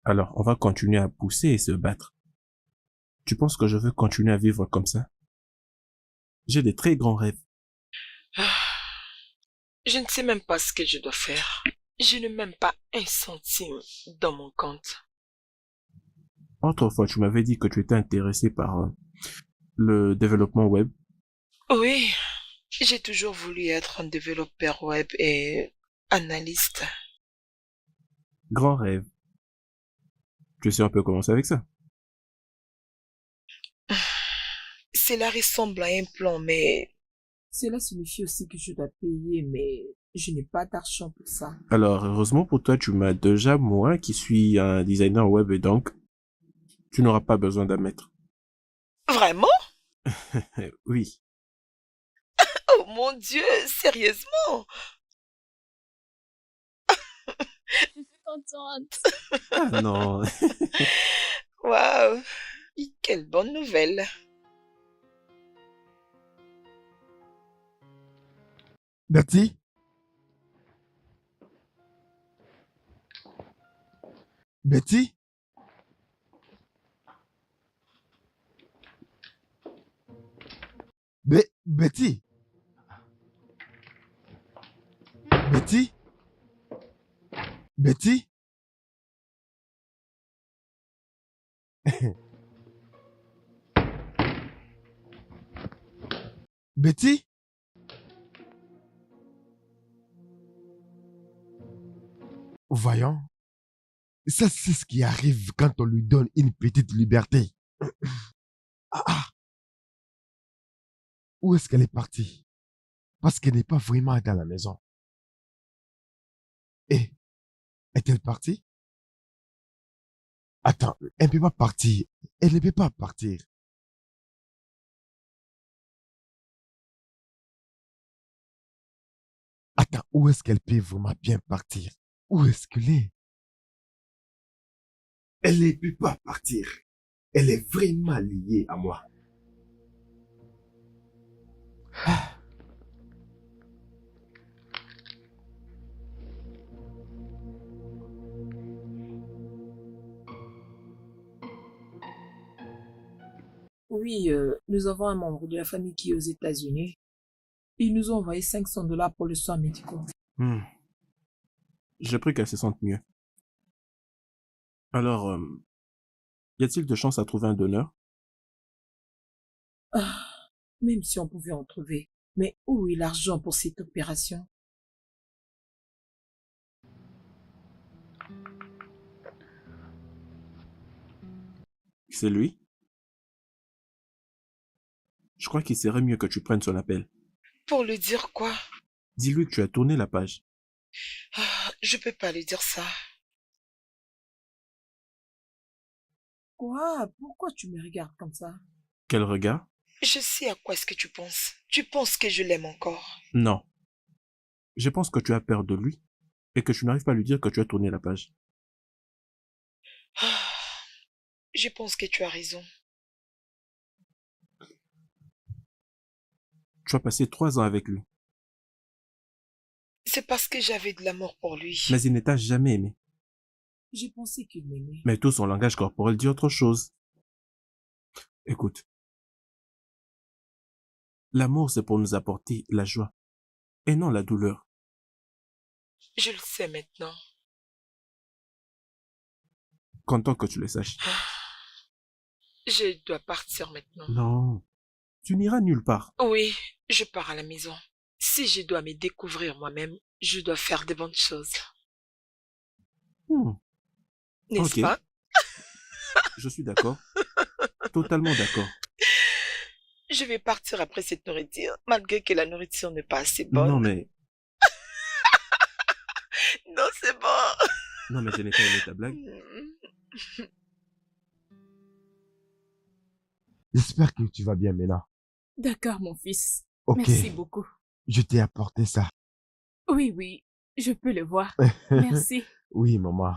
Alors, on va continuer à pousser et se battre. Tu penses que je veux continuer à vivre comme ça? J'ai des très grands rêves. Je ne sais même pas ce que je dois faire. Je n'ai même pas un centime dans mon compte. Autrefois, tu m'avais dit que tu étais intéressé par le développement web. Oui, j'ai toujours voulu être un développeur web et analyste. Grand rêve. Tu sais un peu comment c'est avec ça. Cela ressemble à un plan, mais Cela signifie aussi que je dois payer, mais je n'ai pas d'argent pour ça. Alors, heureusement pour toi, tu m'as déjà, moi, qui suis un designer web, et donc, tu n'auras pas besoin d'un maître. vraiment? Oui. Oh mon Dieu, sérieusement? Je suis contente. Ah non. Waouh, quelle bonne nouvelle. Betty? Betty? Betty? Betty? Betty? Betty? Voyons. Ça, c'est ce qui arrive quand on lui donne une petite liberté. Ah, ah. Où est-ce qu'elle est partie? Parce qu'elle n'est pas vraiment dans la maison. Et, est-elle partie? Attends, elle ne peut pas partir. Elle ne peut pas partir. Attends, où est-ce qu'elle peut vraiment bien partir? Où est-ce qu'elle est? Elle ne peut pas partir. Elle est vraiment liée à moi. Oui, nous avons un membre de la famille qui est aux États-Unis. Ils nous ont envoyé $500 pour les soins médicaux. J'ai pris qu'elle se sente mieux. Alors, y a-t-il de chance à trouver un donneur? Ah, même si on pouvait en trouver. Mais où est l'argent pour cette opération? C'est lui? Je crois qu'il serait mieux que tu prennes son appel. Pour lui dire quoi? Dis-lui que tu as tourné la page. Je peux pas lui dire ça. Quoi? Pourquoi tu me regardes comme ça? Quel regard? Je sais à quoi est-ce que tu penses. Tu penses que je l'aime encore. Non. Je pense que tu as peur de lui et que tu n'arrives pas à lui dire que tu as tourné la page. Je pense que tu as raison. Tu as passé 3 ans avec lui, C'est parce que j'avais de l'amour pour lui. mais il ne t'a jamais aimé. J'ai pensé qu'il m'aimait. Mais tout son langage corporel dit autre chose. Écoute. L'amour, c'est pour nous apporter la joie. et non la douleur. Je le sais maintenant. Content que tu le saches. Je dois partir maintenant. Non, tu n'iras nulle part. Oui, je pars à la maison. Si je dois me découvrir moi-même, je dois faire de bonnes choses. N'est-ce Ok. pas? Je suis d'accord. Totalement d'accord. Je vais partir après cette nourriture, malgré que la nourriture n'est pas assez bonne. Non mais Non, c'est bon. je n'ai pas aimé ta blague. J'espère que tu vas bien, Mena. D'accord, mon fils. Ok, Merci beaucoup. je t'ai apporté ça. Oui, oui, je peux le voir. Merci. Oui, maman.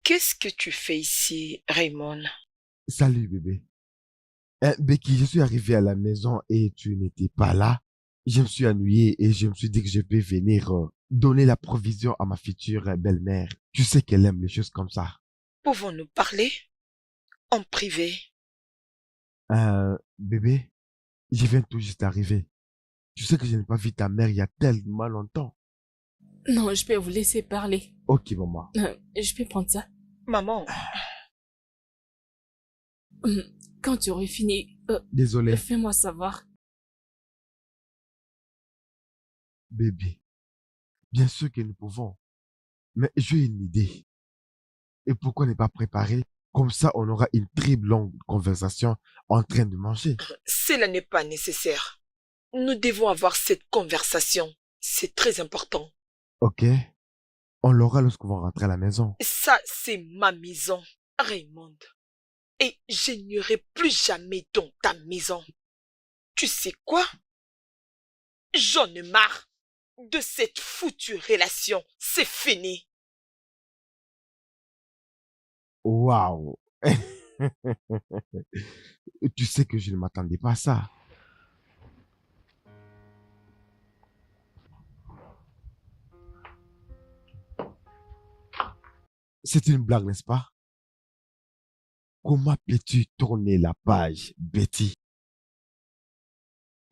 Qu'est-ce que tu fais ici, Raymond? Salut, bébé. Becky, je suis arrivé à la maison et tu n'étais pas là. Je me suis ennuyé et je me suis dit que je vais venir donner la provision à ma future belle-mère. Tu sais qu'elle aime les choses comme ça. Pouvons-nous parler en privé? Bébé, je viens tout juste d'arriver. Tu sais que je n'ai pas vu ta mère il y a tellement longtemps. Non, je peux vous laisser parler. Ok, maman. Je peux prendre ça. Maman, Quand tu aurais fini, Désolé, fais-moi savoir. bébé. Bien sûr que nous pouvons. Mais j'ai une idée. Et pourquoi ne pas préparer? Comme ça, on aura une très longue conversation en train de manger. cela n'est pas nécessaire. Nous devons avoir cette conversation. C'est très important. Ok? On l'aura lorsqu'on va rentrer à la maison. Ça, c'est ma maison, Raymond. Et je n'irai plus jamais dans ta maison. Tu sais quoi? J'en ai marre de cette foutue relation. C'est fini. Waouh! Tu sais que je ne m'attendais pas à ça. C'est une blague, n'est-ce pas? Comment peux-tu tourner la page, Betty?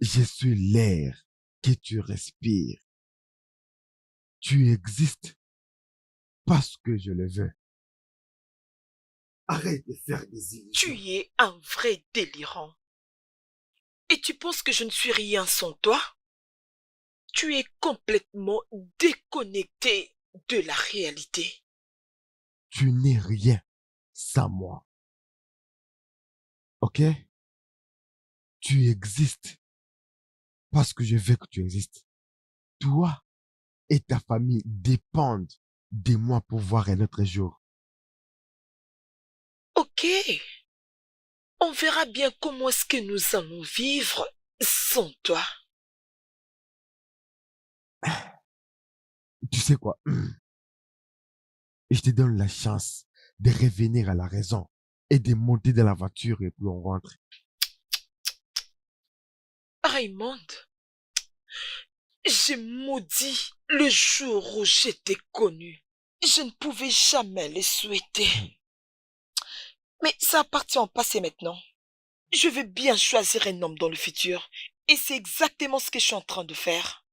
Je suis l'air que tu respires. Tu existes parce que je le veux. Arrête de faire des illusions. Tu es un vrai délirant. Et tu penses que je ne suis rien sans toi? Tu es complètement déconnecté de la réalité. Tu n'es rien sans moi. Ok? Tu existes parce que je veux que tu existes. Toi et ta famille dépendent de moi pour voir un autre jour. Ok. On verra bien comment est-ce que nous allons vivre sans toi. Tu sais quoi? Je te donne la chance de revenir à la raison et de monter dans la voiture et puis on rentre. Raymond, j'ai maudit le jour où je t'ai connu. Je ne pouvais jamais le souhaiter. Mais ça appartient au passé maintenant. Je veux bien choisir un homme dans le futur. Et c'est exactement ce que je suis en train de faire.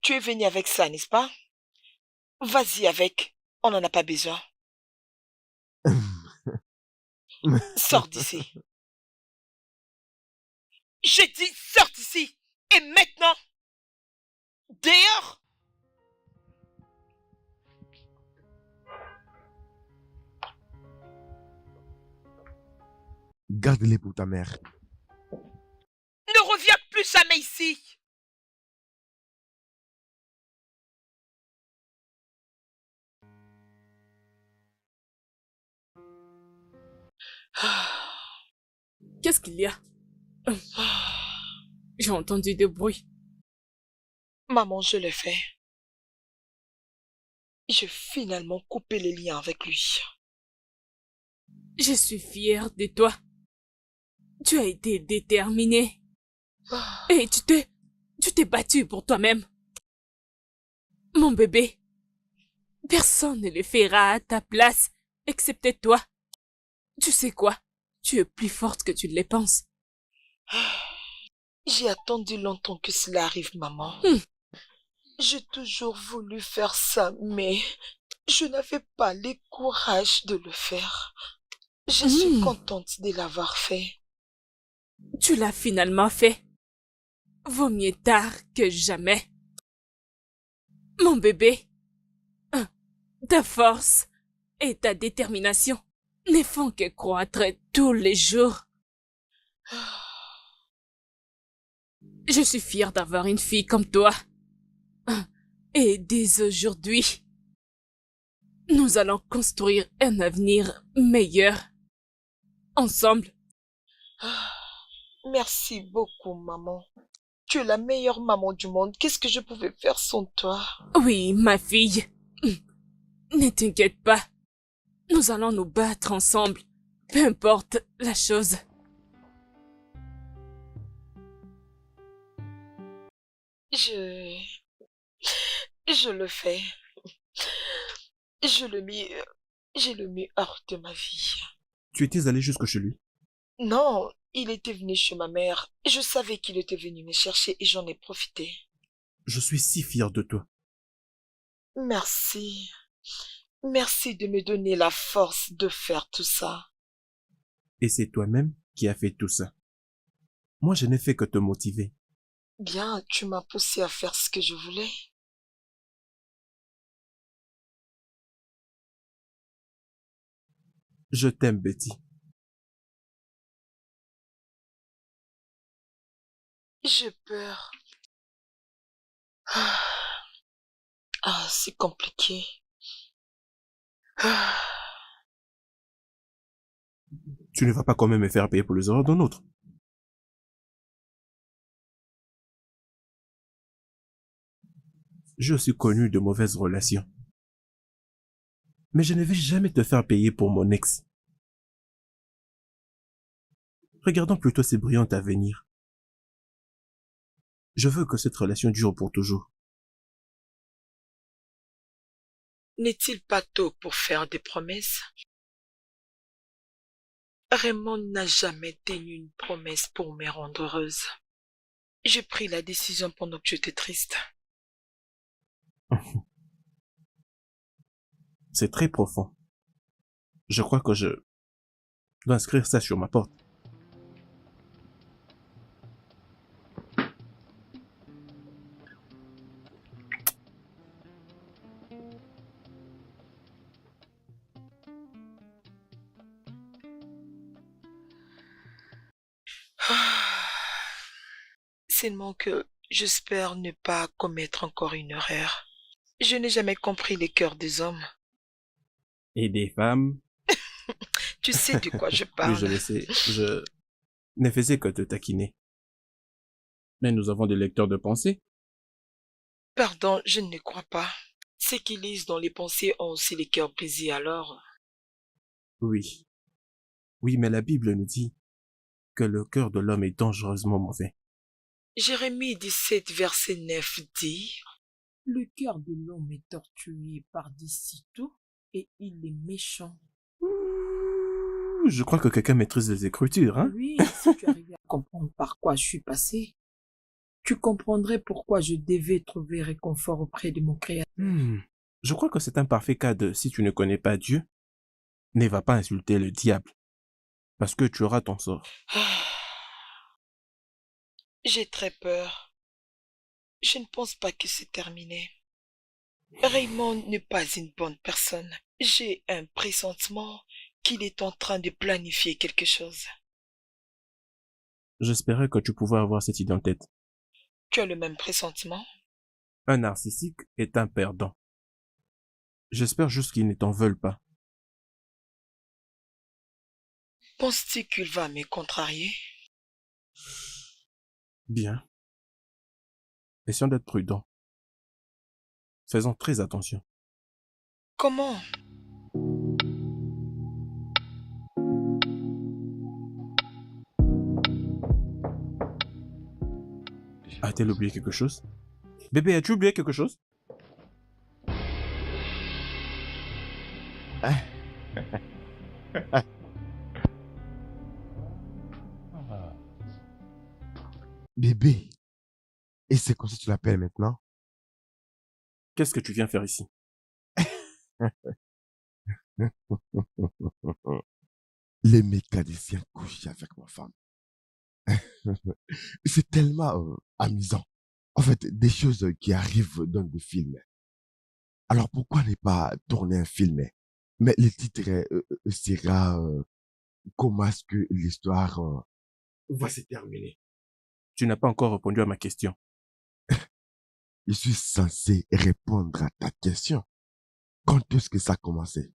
Tu es venu avec ça, n'est-ce pas? Vas-y avec. On n'en a pas besoin. Sors d'ici. J'ai dit sors d'ici. Et maintenant, dehors. Garde-les pour ta mère. Ne reviens plus jamais ici. Qu'est-ce qu'il y a? J'ai entendu des bruits. Maman, je l'ai fait. J'ai finalement coupé les liens avec lui. Je suis fière de toi. Tu as été déterminée. Et tu t'es battu pour toi-même. Mon bébé, personne ne le fera à ta place, excepté toi. Tu sais quoi? Tu es plus forte que tu ne le penses. J'ai attendu longtemps que cela arrive, maman. Hmm. J'ai toujours voulu faire ça, mais je n'avais pas le courage de le faire. Je suis contente de l'avoir fait. Tu l'as finalement fait. Vaut mieux tard que jamais. Mon bébé, ta force et ta détermination ne font que croître tous les jours. Je suis fière d'avoir une fille comme toi. Et dès aujourd'hui, nous allons construire un avenir meilleur. Ensemble. Merci beaucoup, maman. Tu es la meilleure maman du monde. Qu'est-ce que je pouvais faire sans toi? Oui, ma fille. Ne t'inquiète pas. Nous allons nous battre ensemble. Peu importe la chose. Je le fais. J'ai le mieux hors de ma vie. Tu étais allé jusque chez lui? Non, il était venu chez ma mère. Je savais qu'il était venu me chercher et j'en ai profité. Je suis si fier de toi. Merci. Merci de me donner la force de faire tout ça. Et c'est toi-même qui as fait tout ça. Moi, je n'ai fait que te motiver. Bien, tu m'as poussé à faire ce que je voulais. Je t'aime, Betty. J'ai peur. Ah, c'est compliqué. Tu ne vas pas quand même me faire payer pour les erreurs d'un autre. Je suis connu de mauvaises relations. Mais je ne vais jamais te faire payer pour mon ex. Regardons plutôt ces brillantes à venir. Je veux que cette relation dure pour toujours. N'est-il pas tôt pour faire des promesses? Raymond n'a jamais tenu une promesse pour me rendre heureuse. J'ai pris la décision pendant que j'étais triste. C'est très profond. Je crois que je dois inscrire ça sur ma porte. Seulement que j'espère ne pas commettre encore une erreur. Je n'ai jamais compris les cœurs des hommes. Et des femmes? Tu sais de quoi je Oui, parle. je le sais. Je ne faisais que te taquiner. Mais nous avons des lecteurs de pensée. Pardon, je ne crois pas. Ceux qui lisent dans les pensées ont aussi les cœurs brisés alors. Oui. Oui, mais la Bible nous dit que le cœur de l'homme est dangereusement mauvais. Jérémie 17, verset 9 dit... Le cœur de l'homme est tortué par-d'ici tout et il est méchant. Je crois que quelqu'un maîtrise les Écritures, hein? Oui, si tu arrivais à comprendre par quoi je suis passé, tu comprendrais pourquoi je devais trouver réconfort auprès de mon Créateur. Je crois que c'est un parfait cas de si tu ne connais pas Dieu, ne va pas insulter le diable, parce que tu auras ton sort. J'ai très peur. Je ne pense pas que c'est terminé. Raymond n'est pas une bonne personne. J'ai un pressentiment qu'il est en train de planifier quelque chose. J'espérais que tu pouvais avoir cette idée en tête. Tu as le même pressentiment? Un narcissique est un perdant. J'espère juste qu'ils ne t'en veulent pas. Penses-tu qu'il va me contrarier? Bien. Essayons d'être prudents. Faisons très attention. Comment? A-t-elle oublié quelque chose? Bébé, as-tu oublié quelque chose? Bébé. Et c'est comme ça que tu l'appelles maintenant? Qu'est-ce que tu viens faire ici? Les mécaniciens couchent avec ma femme. C'est tellement amusant. En fait, des choses qui arrivent dans des films. Alors pourquoi ne pas tourner un film? Mais le titre sera comment est-ce que l'histoire Va se terminer. Tu n'as pas encore répondu à ma question. je suis censé répondre à ta question. Quand est-ce que ça a commencé?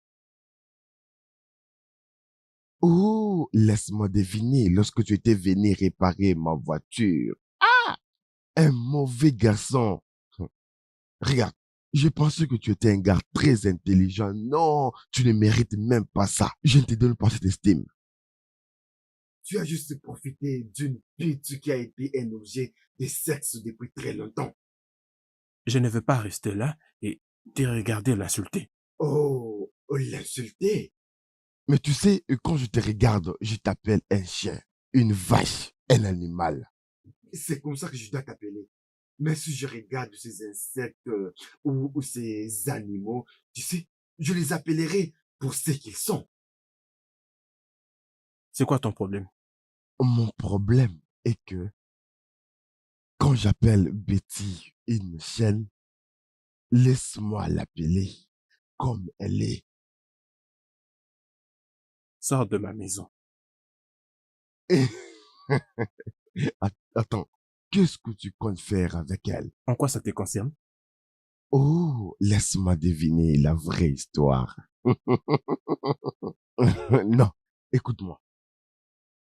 Oh, laisse-moi deviner, lorsque tu étais venu réparer ma voiture. Ah, un mauvais garçon. Regarde, je pensais que tu étais un gars très intelligent. Non, tu ne mérites même pas ça. Je ne te donne pas cette estime. Tu as juste profité d'une pute qui a été un objet de sexe depuis très longtemps. Je ne veux pas rester là et te regarder l'insulter. Oh, l'insulter. Mais tu sais, quand je te regarde, je t'appelle un chien, une vache, un animal. C'est comme ça que je dois t'appeler. Mais si je regarde ces insectes ou ces animaux, tu sais, je les appellerai pour ce qu'ils sont. C'est quoi ton problème? Mon problème est que quand j'appelle Betty une chienne, laisse-moi l'appeler comme elle est. Sors de ma maison. Attends, qu'est-ce que tu comptes faire avec elle? En quoi ça te concerne? Oh, laisse-moi deviner la vraie histoire. Non, écoute-moi.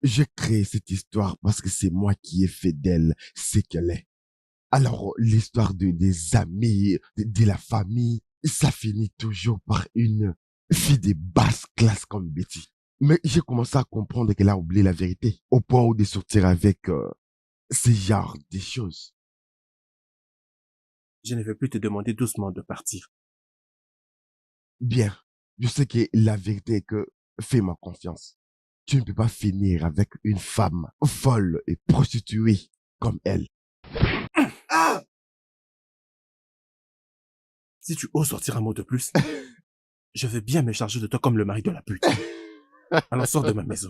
J'ai créé cette histoire parce que c'est moi qui ai fait d'elle ce qu'elle est. Alors, l'histoire des amis, de la famille, ça finit toujours par une fille de basse classe comme Betty. Mais j'ai commencé à comprendre qu'elle a oublié la vérité, au point où de sortir avec ce genre de choses. Je ne vais plus te demander doucement de partir. Bien, je sais que la vérité est que fais-moi confiance. Tu ne peux pas finir avec une femme folle et prostituée comme elle. Ah! Si tu oses sortir un mot de plus, je vais bien me charger de toi comme le mari de la pute. Alors sors de ma maison.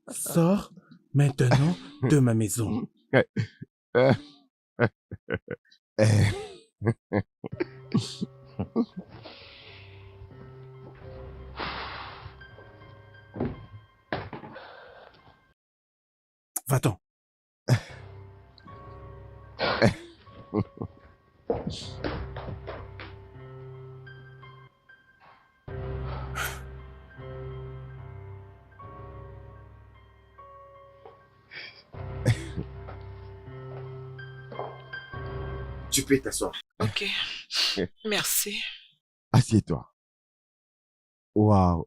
Sors maintenant de ma maison. Va-t'en. Tu peux t'asseoir. Ok. Merci. Assieds-toi. Waouh.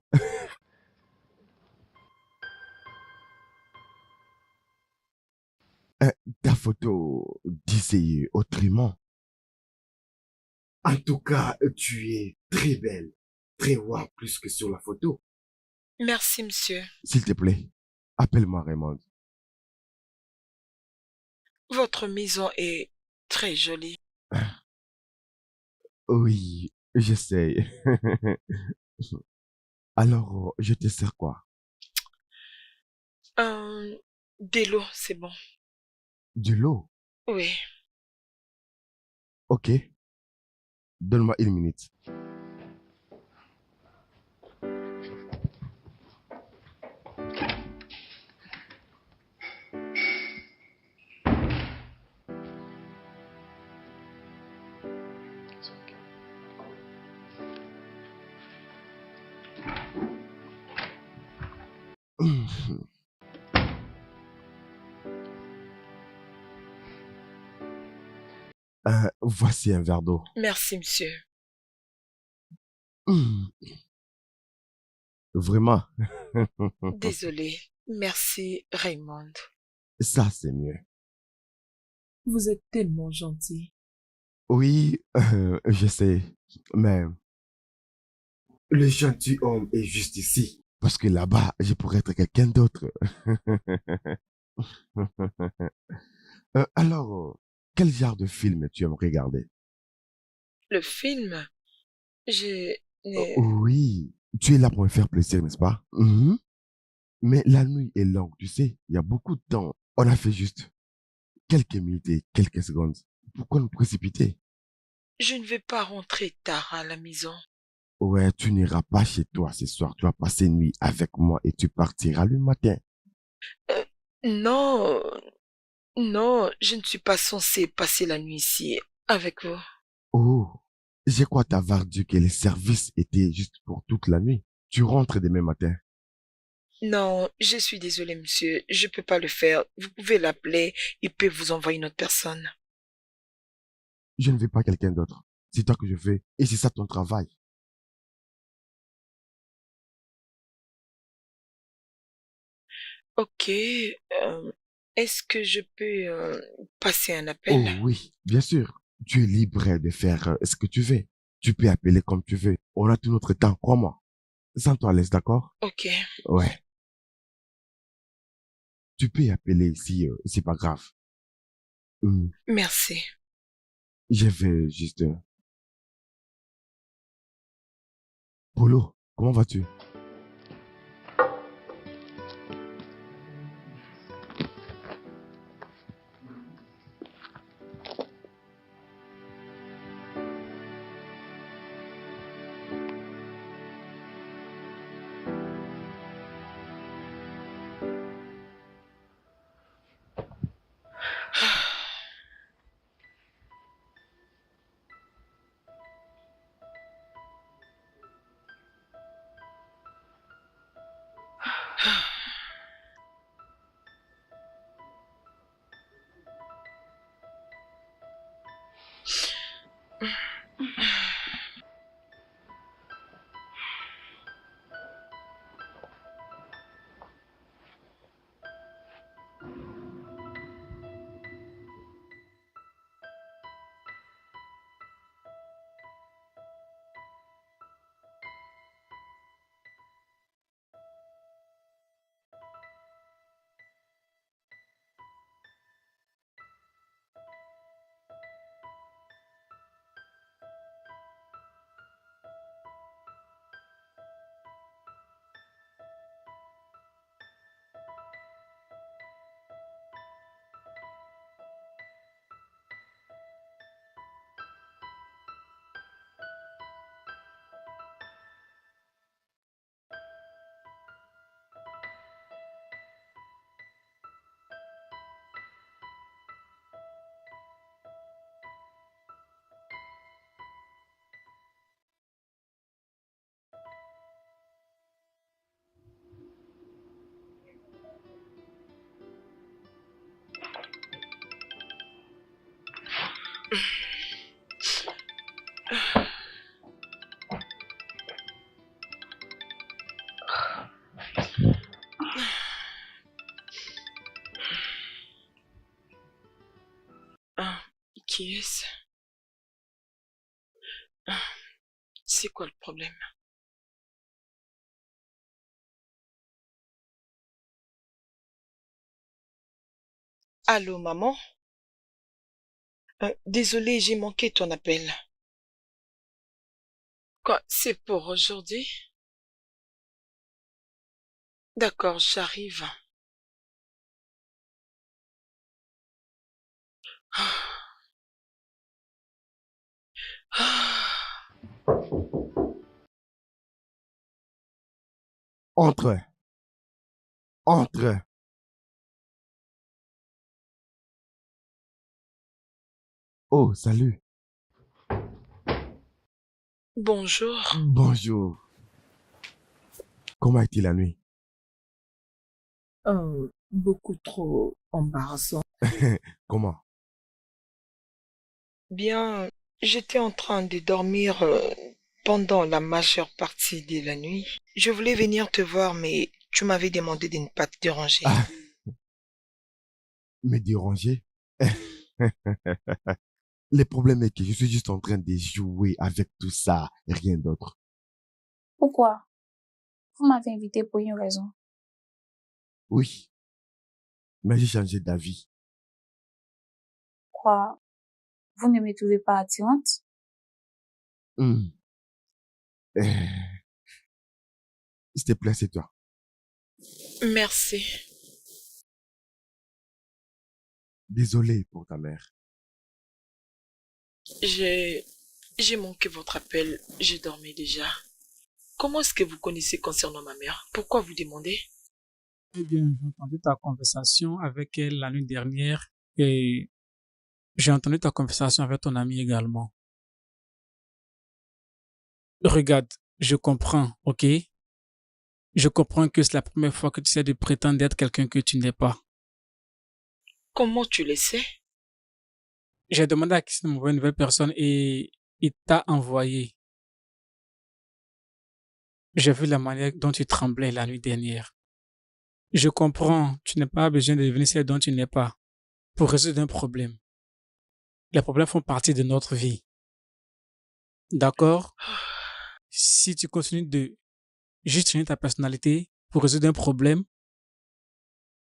Ta photo disait autrement. En tout cas, tu es très belle. Très wow, plus que sur la photo. Merci, monsieur. S'il te plaît, appelle-moi Raymond. Votre maison est très jolie. Oui, j'essaie. Alors, je te sers quoi? De l'eau, c'est bon. De l'eau? Oui. Ok. Donne-moi 1 minute. Voici un verre d'eau. Merci, monsieur. Vraiment. Désolé. Merci, Raymond. Ça, c'est mieux. Vous êtes tellement gentil. Oui, je sais, mais Le gentil homme est juste ici. Parce que là-bas, je pourrais être quelqu'un d'autre. Alors, quel genre de film tu aimes regarder? Le film, j'ai... Oui, tu es là pour me faire plaisir, n'est-ce pas? Mhm. Mais la nuit est longue, tu sais, il y a beaucoup de temps. On a fait juste quelques minutes et quelques secondes. Pourquoi nous précipiter? Je ne vais pas rentrer tard à la maison. Ouais, tu n'iras pas chez toi ce soir. Tu vas passer une nuit avec moi et tu partiras le matin. Euh, non, non, je ne suis pas censée passer la nuit ici avec vous. Oh, je crois t'avoir dit que les services étaient juste pour toute la nuit. Tu rentres demain matin. Non, je suis désolée, monsieur. Je peux pas le faire. Vous pouvez l'appeler. Il peut vous envoyer une autre personne. Je ne veux pas quelqu'un d'autre. C'est toi que je veux et c'est ça ton travail. Ok. Est-ce que je peux passer un Oh appel? oui, bien sûr. Tu es libre de faire ce que tu veux. Tu peux appeler comme tu veux. On a tout notre temps, crois-moi. Sens-toi à l'aise, d'accord? Ok. Ouais. Tu peux appeler ici, c'est pas grave. Merci. Je vais juste... Polo, comment vas-tu? Ah, qui est-ce? Ah, c'est quoi le problème? Allô, maman? Désolée, j'ai manqué ton appel. Quoi, c'est pour aujourd'hui? D'accord, j'arrive. Entre, entre. Oh, salut. Bonjour. Bonjour. Comment a été la nuit? Beaucoup trop embarrassant. Comment? Bien, j'étais en train de dormir pendant la majeure partie de la nuit. Je voulais venir te voir, mais tu m'avais demandé de ne pas te déranger. Ah, me déranger? Le problème est que je suis juste en train de jouer avec tout ça et rien d'autre. Pourquoi? Vous m'avez invité pour une raison. Oui, mais j'ai changé d'avis. Quoi? Vous ne me trouvez pas attirante? Hmm. Euh, S'il te plaît, c'est toi. Merci. Désolé pour ta mère. J'ai manqué votre appel. Je dormais déjà. Comment est-ce que vous connaissez concernant ma mère? Pourquoi vous demandez? Eh bien, j'ai entendu ta conversation avec elle la nuit dernière et j'ai entendu ta conversation avec ton ami également. Regarde, je comprends, ok? Je comprends que c'est la première fois que tu essaies de prétendre être quelqu'un que tu n'es pas. Comment tu le sais? J'ai demandé à Christine de m'envoyer une nouvelle personne et il t'a envoyé. J'ai vu la manière dont tu tremblais la nuit dernière. Je comprends, tu n'as pas besoin de devenir celle dont tu n'es pas pour résoudre un problème. Les problèmes font partie de notre vie. D'accord? Si tu continues de juste changer ta personnalité pour résoudre un problème,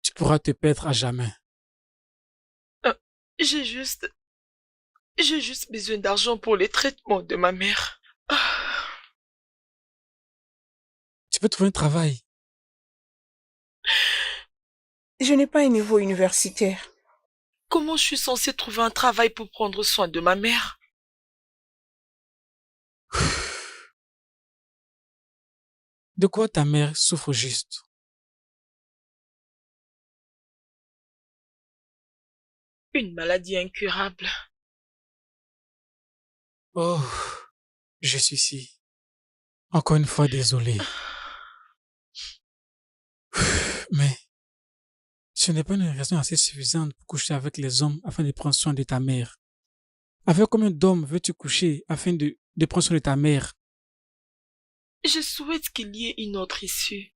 tu pourras te perdre à jamais. J'ai juste besoin d'argent pour les traitements de ma mère. Tu peux trouver un travail. Je n'ai pas un niveau universitaire. Comment je suis censée trouver un travail pour prendre soin de ma mère? De quoi ta mère souffre juste? Une maladie incurable. Oh, je suis ici. Encore une fois, désolé. Mais ce n'est pas une raison assez suffisante pour coucher avec les hommes afin de prendre soin de ta mère. Avec combien d'hommes veux-tu coucher afin de prendre soin de ta mère? Je souhaite qu'il y ait une autre issue.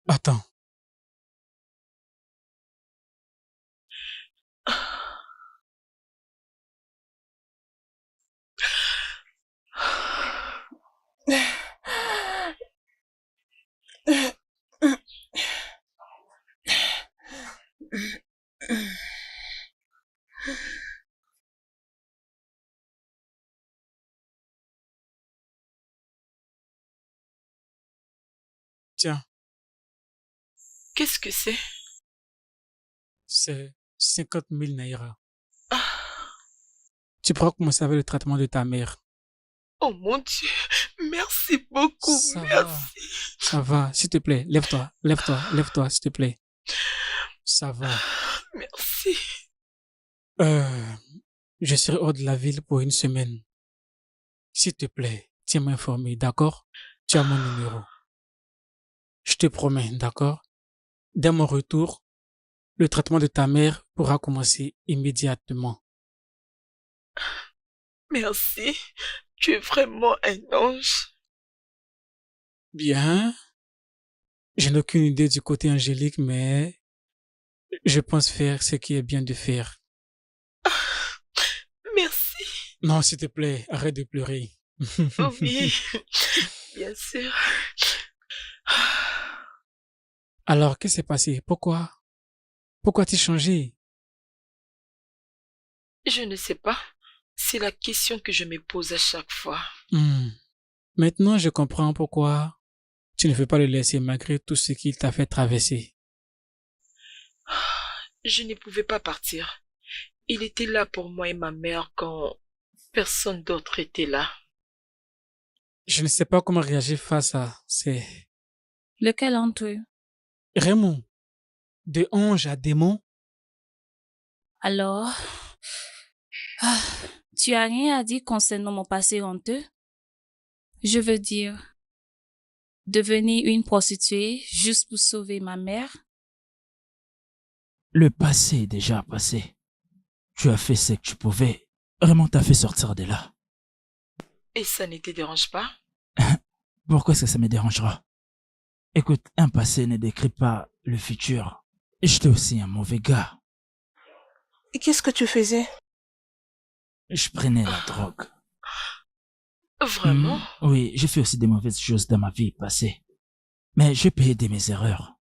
Attends. Tiens, Qu'est-ce que c'est? c'est 50 000 naira. Ah, Tu pourras commencer avec le traitement de ta mère. oh mon Dieu, merci beaucoup, Ça va, merci. ça va. S'il te plaît, lève-toi, lève-toi, lève-toi, s'il te plaît. Ça va. Merci. Je serai hors de la ville pour une semaine. S'il te plaît, tiens-moi informé, d'accord? Tu as mon numéro. Je te promets, d'accord? Dès mon retour, le traitement de ta mère pourra commencer immédiatement. Merci. Tu es vraiment un ange. Bien. Je n'ai aucune idée du côté angélique, mais je pense faire ce qui est bien de faire. Merci. Non, s'il te plaît, arrête de pleurer. Oh oui, bien sûr. Alors, qu'est-ce qui s'est passé? Pourquoi? Pourquoi as-tu changé? Je ne sais pas. C'est la question que je me pose à chaque fois. Maintenant, je comprends pourquoi tu ne veux pas le laisser malgré tout ce qu'il t'a fait traverser. Je ne pouvais pas partir. Il était là pour moi et ma mère quand personne d'autre était là. Je ne sais pas comment réagir face à ces... Lequel entre eux? Raymond, de ange à démon. Alors, tu as rien à dire concernant mon passé honteux? Je veux dire, devenir une prostituée juste pour sauver ma mère? Le passé est déjà passé. Tu as fait ce que tu pouvais. Raymond t'a fait sortir de là. Et ça ne te dérange pas? Pourquoi est-ce que ça me dérangera? Écoute, un passé ne décrit pas le futur. J'étais aussi un mauvais gars. Et qu'est-ce que tu faisais? Je prenais la drogue. Vraiment? Oui, j'ai fait aussi des mauvaises choses dans ma vie passée. Mais j'ai payé de mes erreurs.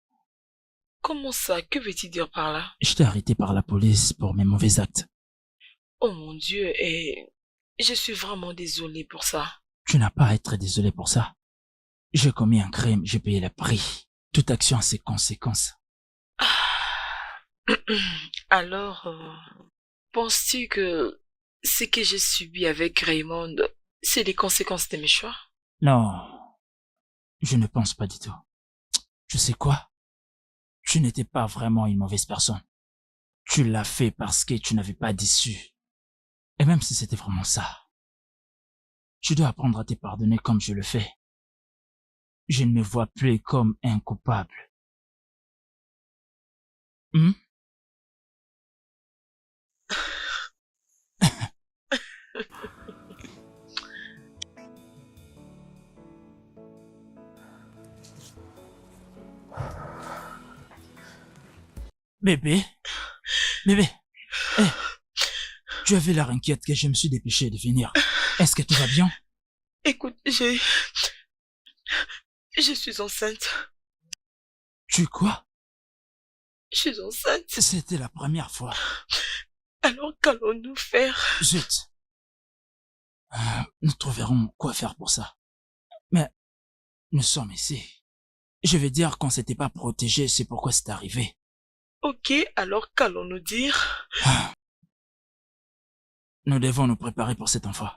Comment ça? Que veux-tu dire par là? J'étais arrêté par la police pour mes mauvais actes. Oh mon Dieu, et je suis vraiment désolée pour ça. Tu n'as pas à être désolé pour ça. J'ai commis un crime, j'ai payé le prix. Toute action a ses conséquences. Alors, penses-tu que ce que j'ai subi avec Raymond, c'est les conséquences de mes choix? Non, je ne pense pas du tout. Tu sais quoi? Tu n'étais pas vraiment une mauvaise personne. Tu l'as fait parce que tu n'avais pas d'issue. Et même si c'était vraiment ça, tu dois apprendre à te pardonner comme je le fais. Je ne me vois plus comme un coupable. Bébé, tu avais l'air inquiète que je me suis dépêché de venir. Est-ce que tout va bien? Écoute, je suis enceinte. Tu quoi? Je suis enceinte. C'était la première fois. Alors qu'allons-nous faire? Zut. Nous trouverons quoi faire pour ça. Mais nous sommes ici. Je vais dire qu'on s'était pas protégé, c'est pourquoi c'est arrivé. Ok, alors qu'allons-nous dire? Nous devons nous préparer pour cet enfant.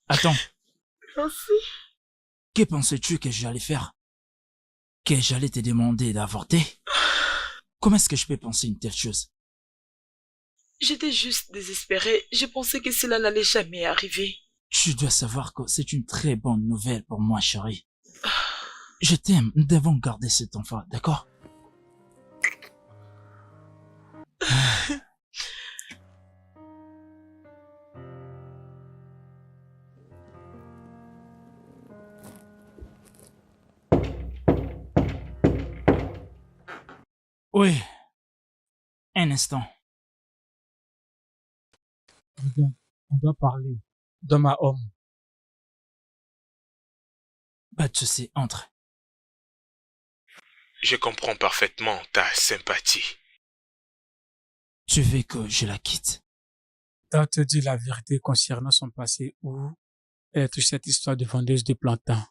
Attends. Merci. Que pensais-tu que j'allais faire? Que j'allais te demander d'avorter? Comment est-ce que je peux penser une telle chose? J'étais juste désespérée. Je pensais que cela n'allait jamais arriver. Tu dois savoir que c'est une très bonne nouvelle pour moi, chérie. Je t'aime, nous devons garder cet enfant, d'accord? Oui. Un instant. Regarde, on doit parler. D'homme à homme. Pas de souci, entre. Je comprends parfaitement ta sympathie. Tu veux que je la quitte? T'as te dit la vérité concernant son passé ou elle est toute cette histoire de vendeuse de plantains.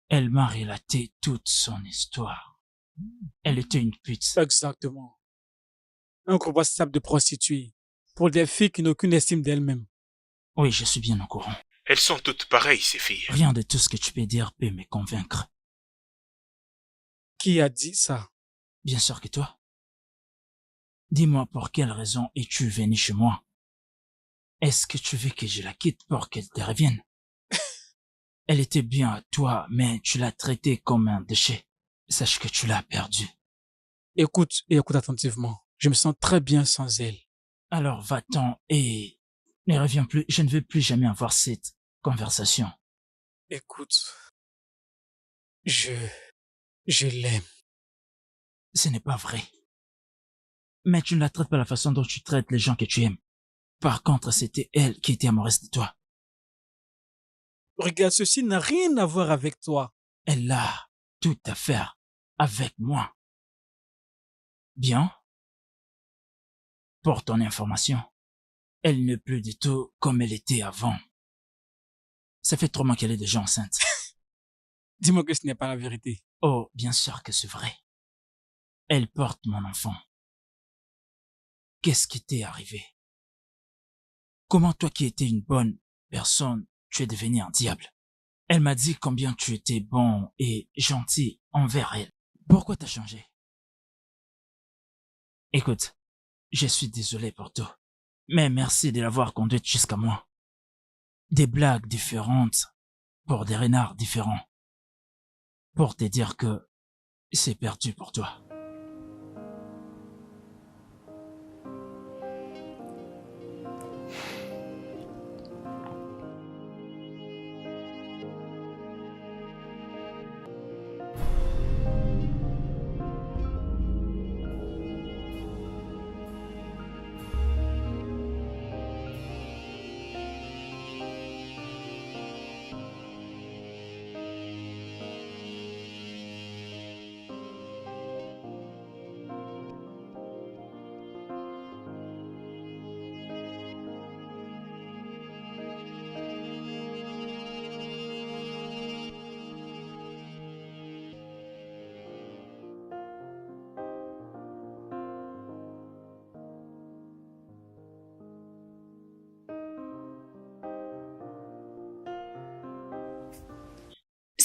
Elle m'a relaté toute son histoire. Elle était une pute. Exactement. Un groupe WhatsApp de prostituées pour des filles qui n'ont aucune estime d'elles-mêmes. Oui, je suis bien au courant. Elles sont toutes pareilles, ces filles. Rien de tout ce que tu peux dire peut me convaincre. Qui a dit ça? Bien sûr que toi. Dis-moi pour quelle raison es-tu venu chez moi? Est-ce que tu veux que je la quitte pour qu'elle te revienne? Elle était bien à toi, mais tu l'as traitée comme un déchet. Sache que tu l'as perdue. Écoute et écoute attentivement. Je me sens très bien sans elle. Alors va-t'en et ne reviens plus. Je ne veux plus jamais avoir cette conversation. Écoute, je l'aime. Ce n'est pas vrai. Mais tu ne la traites pas de la façon dont tu traites les gens que tu aimes. Par contre, c'était elle qui était amoureuse de toi. Regarde, ceci n'a rien à voir avec toi. Elle a tout à faire avec moi. Bien. Pour ton information, elle n'est plus du tout comme elle était avant. Ça fait 3 mois qu'elle est déjà enceinte. Dis-moi que ce n'est pas la vérité. Oh, bien sûr que c'est vrai. Elle porte mon enfant. Qu'est-ce qui t'est arrivé? Comment toi qui étais une bonne personne, tu es devenu un diable? Elle m'a dit combien tu étais bon et gentil envers elle. Pourquoi t'as changé? Écoute, je suis désolé pour tout, mais merci de l'avoir conduite jusqu'à moi. Des blagues différentes pour des renards différents. Pour te dire que c'est perdu pour toi.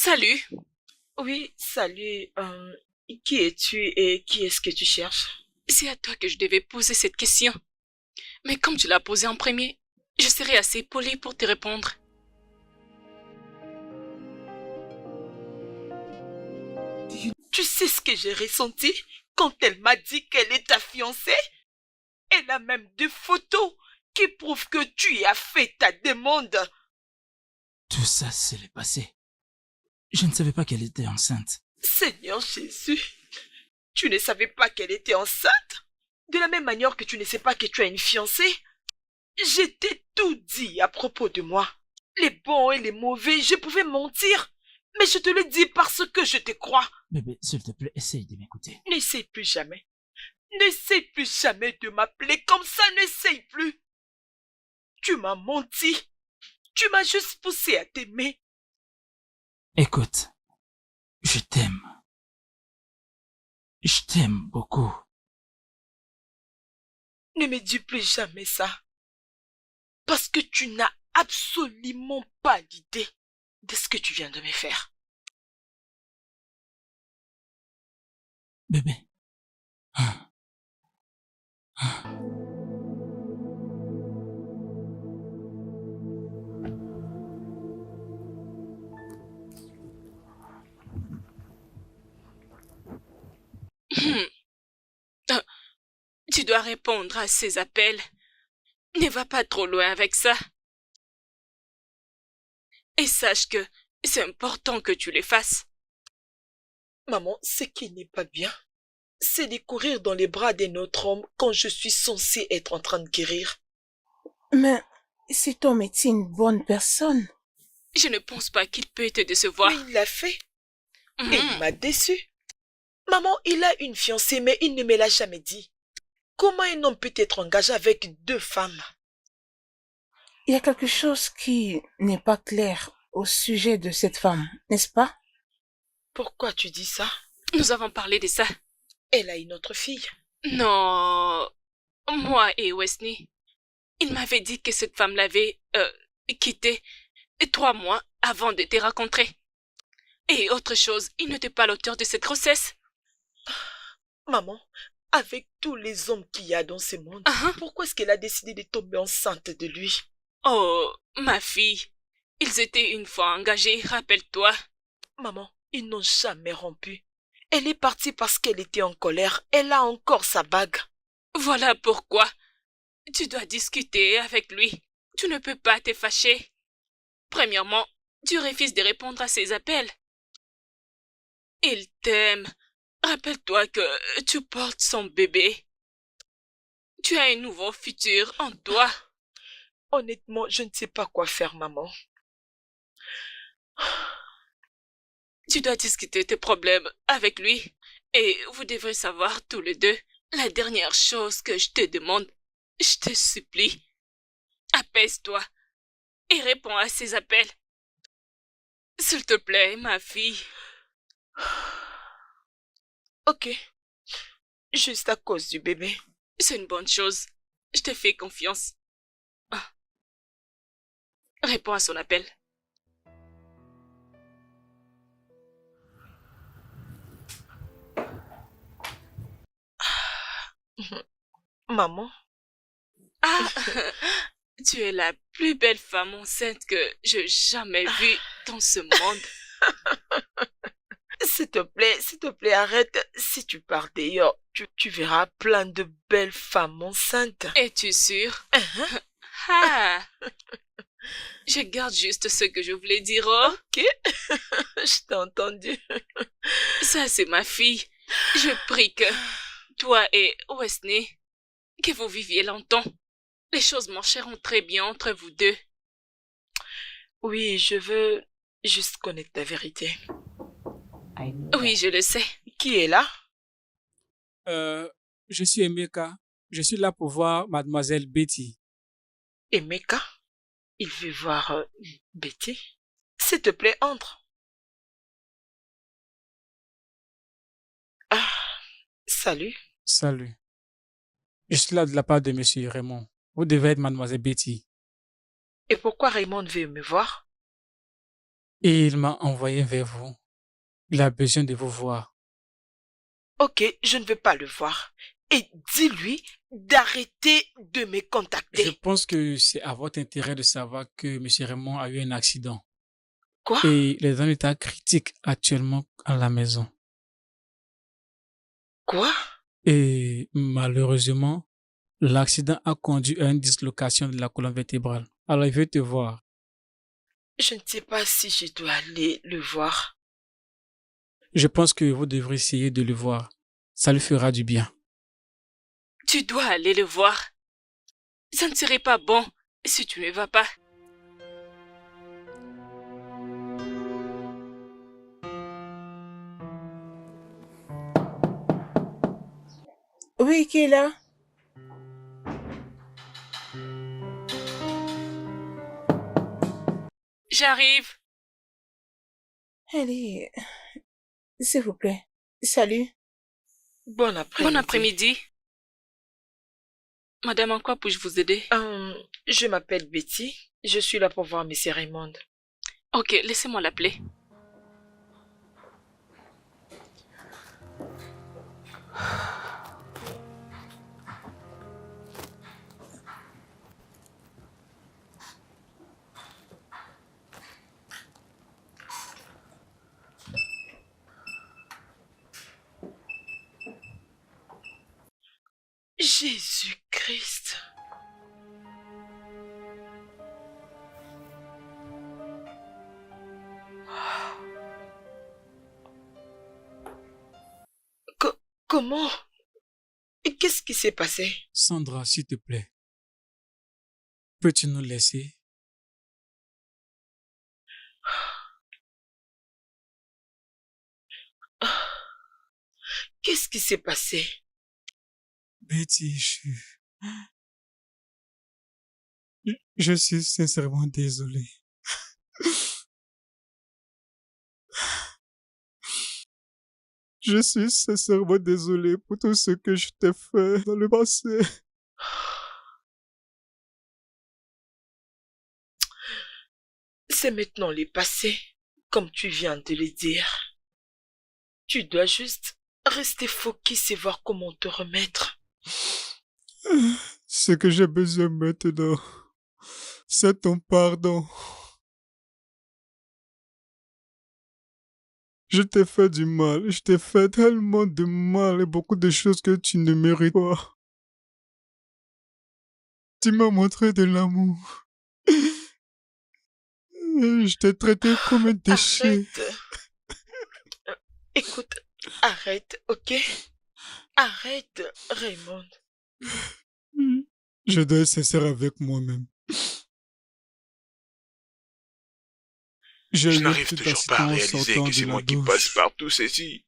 Salut. Oui, salut. Qui es-tu et qui est-ce que tu cherches? C'est à toi que je devais poser cette question. Mais comme tu l'as posée en premier, je serai assez poli pour te répondre. Tu sais ce que j'ai ressenti quand elle m'a dit qu'elle est ta fiancée? Elle a même des photos qui prouvent que tu y as fait ta demande. Tout ça, c'est le passé. Je ne savais pas qu'elle était enceinte. Seigneur Jésus, tu ne savais pas qu'elle était enceinte? De la même manière que tu ne sais pas que tu as une fiancée? Je t'ai tout dit à propos de moi. Les bons et les mauvais, je pouvais mentir. Mais je te le dis parce que je te crois. Bébé, s'il te plaît, essaye de m'écouter. N'essaye plus jamais. N'essaye plus jamais de m'appeler comme ça, n'essaye plus. Tu m'as menti. Tu m'as juste poussé à t'aimer. Écoute, je t'aime. Je t'aime beaucoup. Ne me dis plus jamais ça. Parce que tu n'as absolument pas l'idée de ce que tu viens de me faire. Bébé. Tu dois répondre à ces appels. Ne va pas trop loin avec ça. Et sache que c'est important que tu les fasses. Maman, ce qui n'est pas bien, c'est de courir dans les bras d'un autre homme quand je suis censée être en train de guérir. Mais cet homme est une bonne personne. Je ne pense pas qu'il peut te décevoir. Mais il l'a fait. Et il m'a déçu. Maman, il a une fiancée, mais il ne me l'a jamais dit. Comment un homme peut être engagé avec 2 femmes? Il y a quelque chose qui n'est pas clair au sujet de cette femme, n'est-ce pas? Pourquoi tu dis ça? Nous avons parlé de ça. Elle a une autre fille. Non, moi et Wesley, il m'avait dit que cette femme l'avait quitté 3 mois avant de te rencontrer. Et autre chose, il n'était pas l'auteur de cette grossesse. Maman, avec tous les hommes qu'il y a dans ce monde, pourquoi est-ce qu'elle a décidé de tomber enceinte de lui? Oh, ma fille, ils étaient une fois engagés, rappelle-toi. Maman, ils n'ont jamais rompu. Elle est partie parce qu'elle était en colère. Elle a encore sa bague. Voilà pourquoi. Tu dois discuter avec lui. Tu ne peux pas te fâcher. Premièrement, tu refuses de répondre à ses appels. Il t'aime. Rappelle-toi que tu portes son bébé. Tu as un nouveau futur en toi. Honnêtement, je ne sais pas quoi faire, maman. Tu dois discuter tes problèmes avec lui. Et vous devrez savoir tous les deux, la dernière chose que je te demande, je te supplie, apaise-toi et réponds à ses appels. S'il te plaît, ma fille. Ok. Juste à cause du bébé. C'est une bonne chose. Je te fais confiance. Réponds à son appel. Maman. Ah, tu es la plus belle femme enceinte que j'ai jamais vue dans ce monde. S'il te plaît, arrête. Si tu pars d'ailleurs, tu verras plein de belles femmes enceintes. Es-tu sûre? Ah, je garde juste ce que je voulais dire. Oh. Ok, je t'ai entendu. Ça, c'est ma fille. Je prie que toi et Wesley, que vous viviez longtemps. Les choses marcheront très bien entre vous deux. Oui, je veux juste connaître la vérité. Oui, je le sais. Qui est là? Je suis Emeka. Je suis là pour voir mademoiselle Betty. Emeka? Il veut voir Betty? S'il te plaît, entre. Ah, salut. Salut. Je suis là de la part de monsieur Raymond. Vous devez être mademoiselle Betty. Et pourquoi Raymond veut me voir? et il m'a envoyé vers vous. Il a besoin de vous voir. Ok, je ne veux pas le voir. Et dis-lui d'arrêter de me Je contacter. pense que c'est à votre intérêt de savoir que M. Raymond a eu un accident. Quoi? Et il est dans un état critique actuellement à la maison. Quoi? Et malheureusement, l'accident a conduit à une dislocation de la colonne vertébrale. Alors il veut te voir. Je ne sais pas si je dois aller le voir. Je pense que vous devrez essayer de le voir. Ça lui fera du bien. Tu dois aller le voir. Ça ne serait pas bon si tu ne vas pas. Oui, qui est là? J'arrive. Allez, s'il vous plaît. Salut. Bon après-midi. Bon après-midi. Madame, en quoi puis-je vous aider? Je m'appelle Betty. Je suis là pour voir M. Raymond. Ok, laissez-moi l'appeler. Jésus-Christ. Comment? Qu'est-ce qui s'est passé? Sandra, s'il te plaît, peux-tu nous laisser? Qu'est-ce qui s'est passé? Betty, je suis sincèrement désolé. Je suis sincèrement désolé pour tout ce que je t'ai fait dans le passé. C'est maintenant le passé, comme tu viens de le dire. Tu dois juste rester focus et voir comment te remettre. Ce que j'ai besoin maintenant, c'est ton pardon. Je t'ai fait du mal, je t'ai fait tellement de mal et beaucoup de choses que tu ne mérites pas. Tu m'as montré de l'amour. Je t'ai traité comme un déchet. Arrête. Écoute, arrête, ok? Arrête, Raymond. Je dois être sincère avec moi-même. Je n'arrive toujours pas à réaliser que c'est moi qui passe par tout ceci.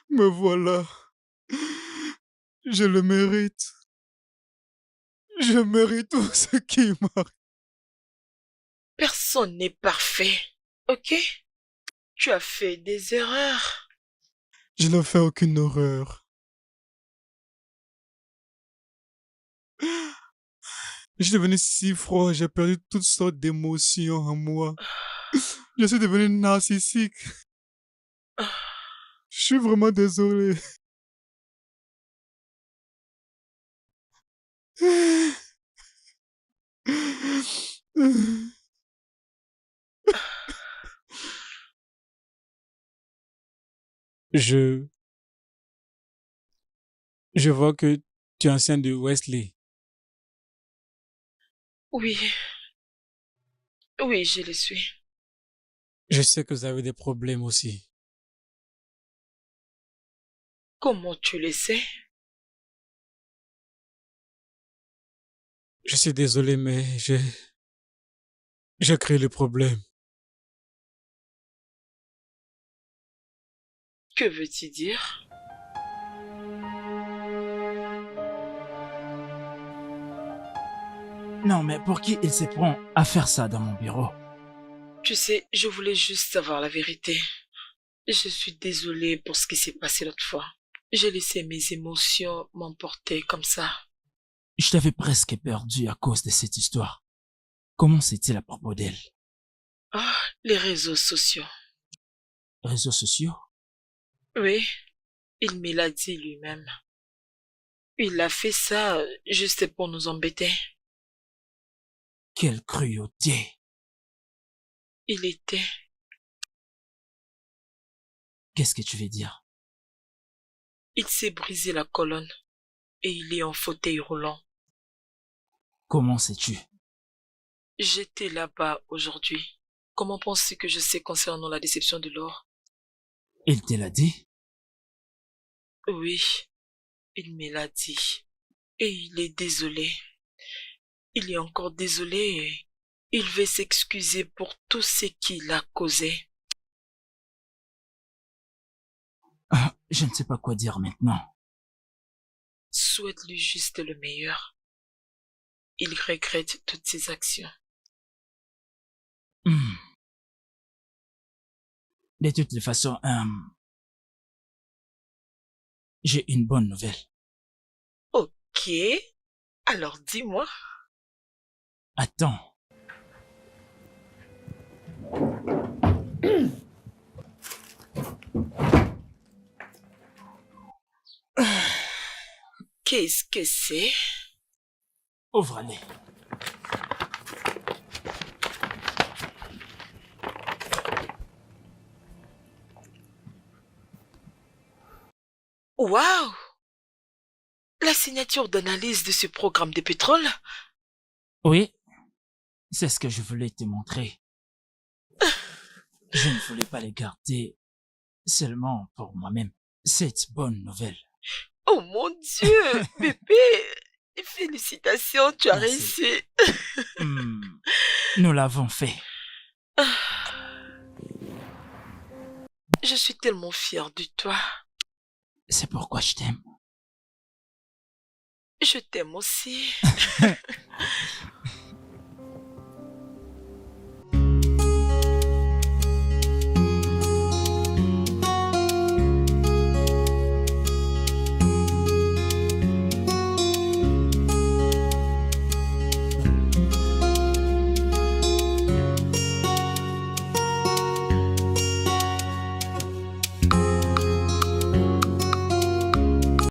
Me voilà. Je le mérite. Je mérite tout ce qui m'arrive. Personne n'est parfait, ok? Tu as fait des erreurs. Je n'ai fait aucune horreur. Je suis devenu si froid, j'ai perdu toutes sortes d'émotions en moi. Je suis devenu narcissique. Je suis vraiment désolé. Je vois que tu es ancien de Wesley. Oui. Oui, je le suis. Je sais que vous avez des problèmes aussi. Comment tu le sais? Je suis désolé, mais j'ai créé le problème. Que veux-tu dire? Non, mais pour qui il se prend à faire ça dans mon bureau? Tu sais, je voulais juste savoir la vérité. Je suis désolée pour ce qui s'est passé l'autre fois. J'ai laissé mes émotions m'emporter comme ça. Je t'avais presque perdu à cause de cette histoire. Comment c'est-il à propos d'elle? Ah, les réseaux sociaux. Réseaux sociaux? Oui, il me l'a dit lui-même. Il a fait ça juste pour nous embêter. Quelle cruauté! Il était... Qu'est-ce que tu veux dire? Il s'est brisé la colonne et il est en fauteuil roulant. Comment sais-tu? J'étais là-bas aujourd'hui. Comment penses-tu que je sais concernant la déception de Laure? Il te l'a dit? Oui, il me l'a dit. Et il est désolé. Il est encore désolé et il veut s'excuser pour tout ce qu'il a causé. Ah, je ne sais pas quoi dire maintenant. Souhaite-lui juste le meilleur. Il regrette toutes ses actions. De toutes les façons, j'ai une bonne nouvelle. Ok, alors dis-moi. Attends. Qu'est-ce que c'est? Ouvre-les. Waouh! La signature d'analyse de ce programme de pétrole? Oui, c'est ce que je voulais te montrer. Je ne voulais pas les garder seulement pour moi-même. Cette bonne nouvelle. Oh mon Dieu, bébé! Félicitations, tu as Merci. réussi. Nous l'avons fait. Je suis tellement fière de toi. C'est pourquoi je t'aime. Je t'aime aussi.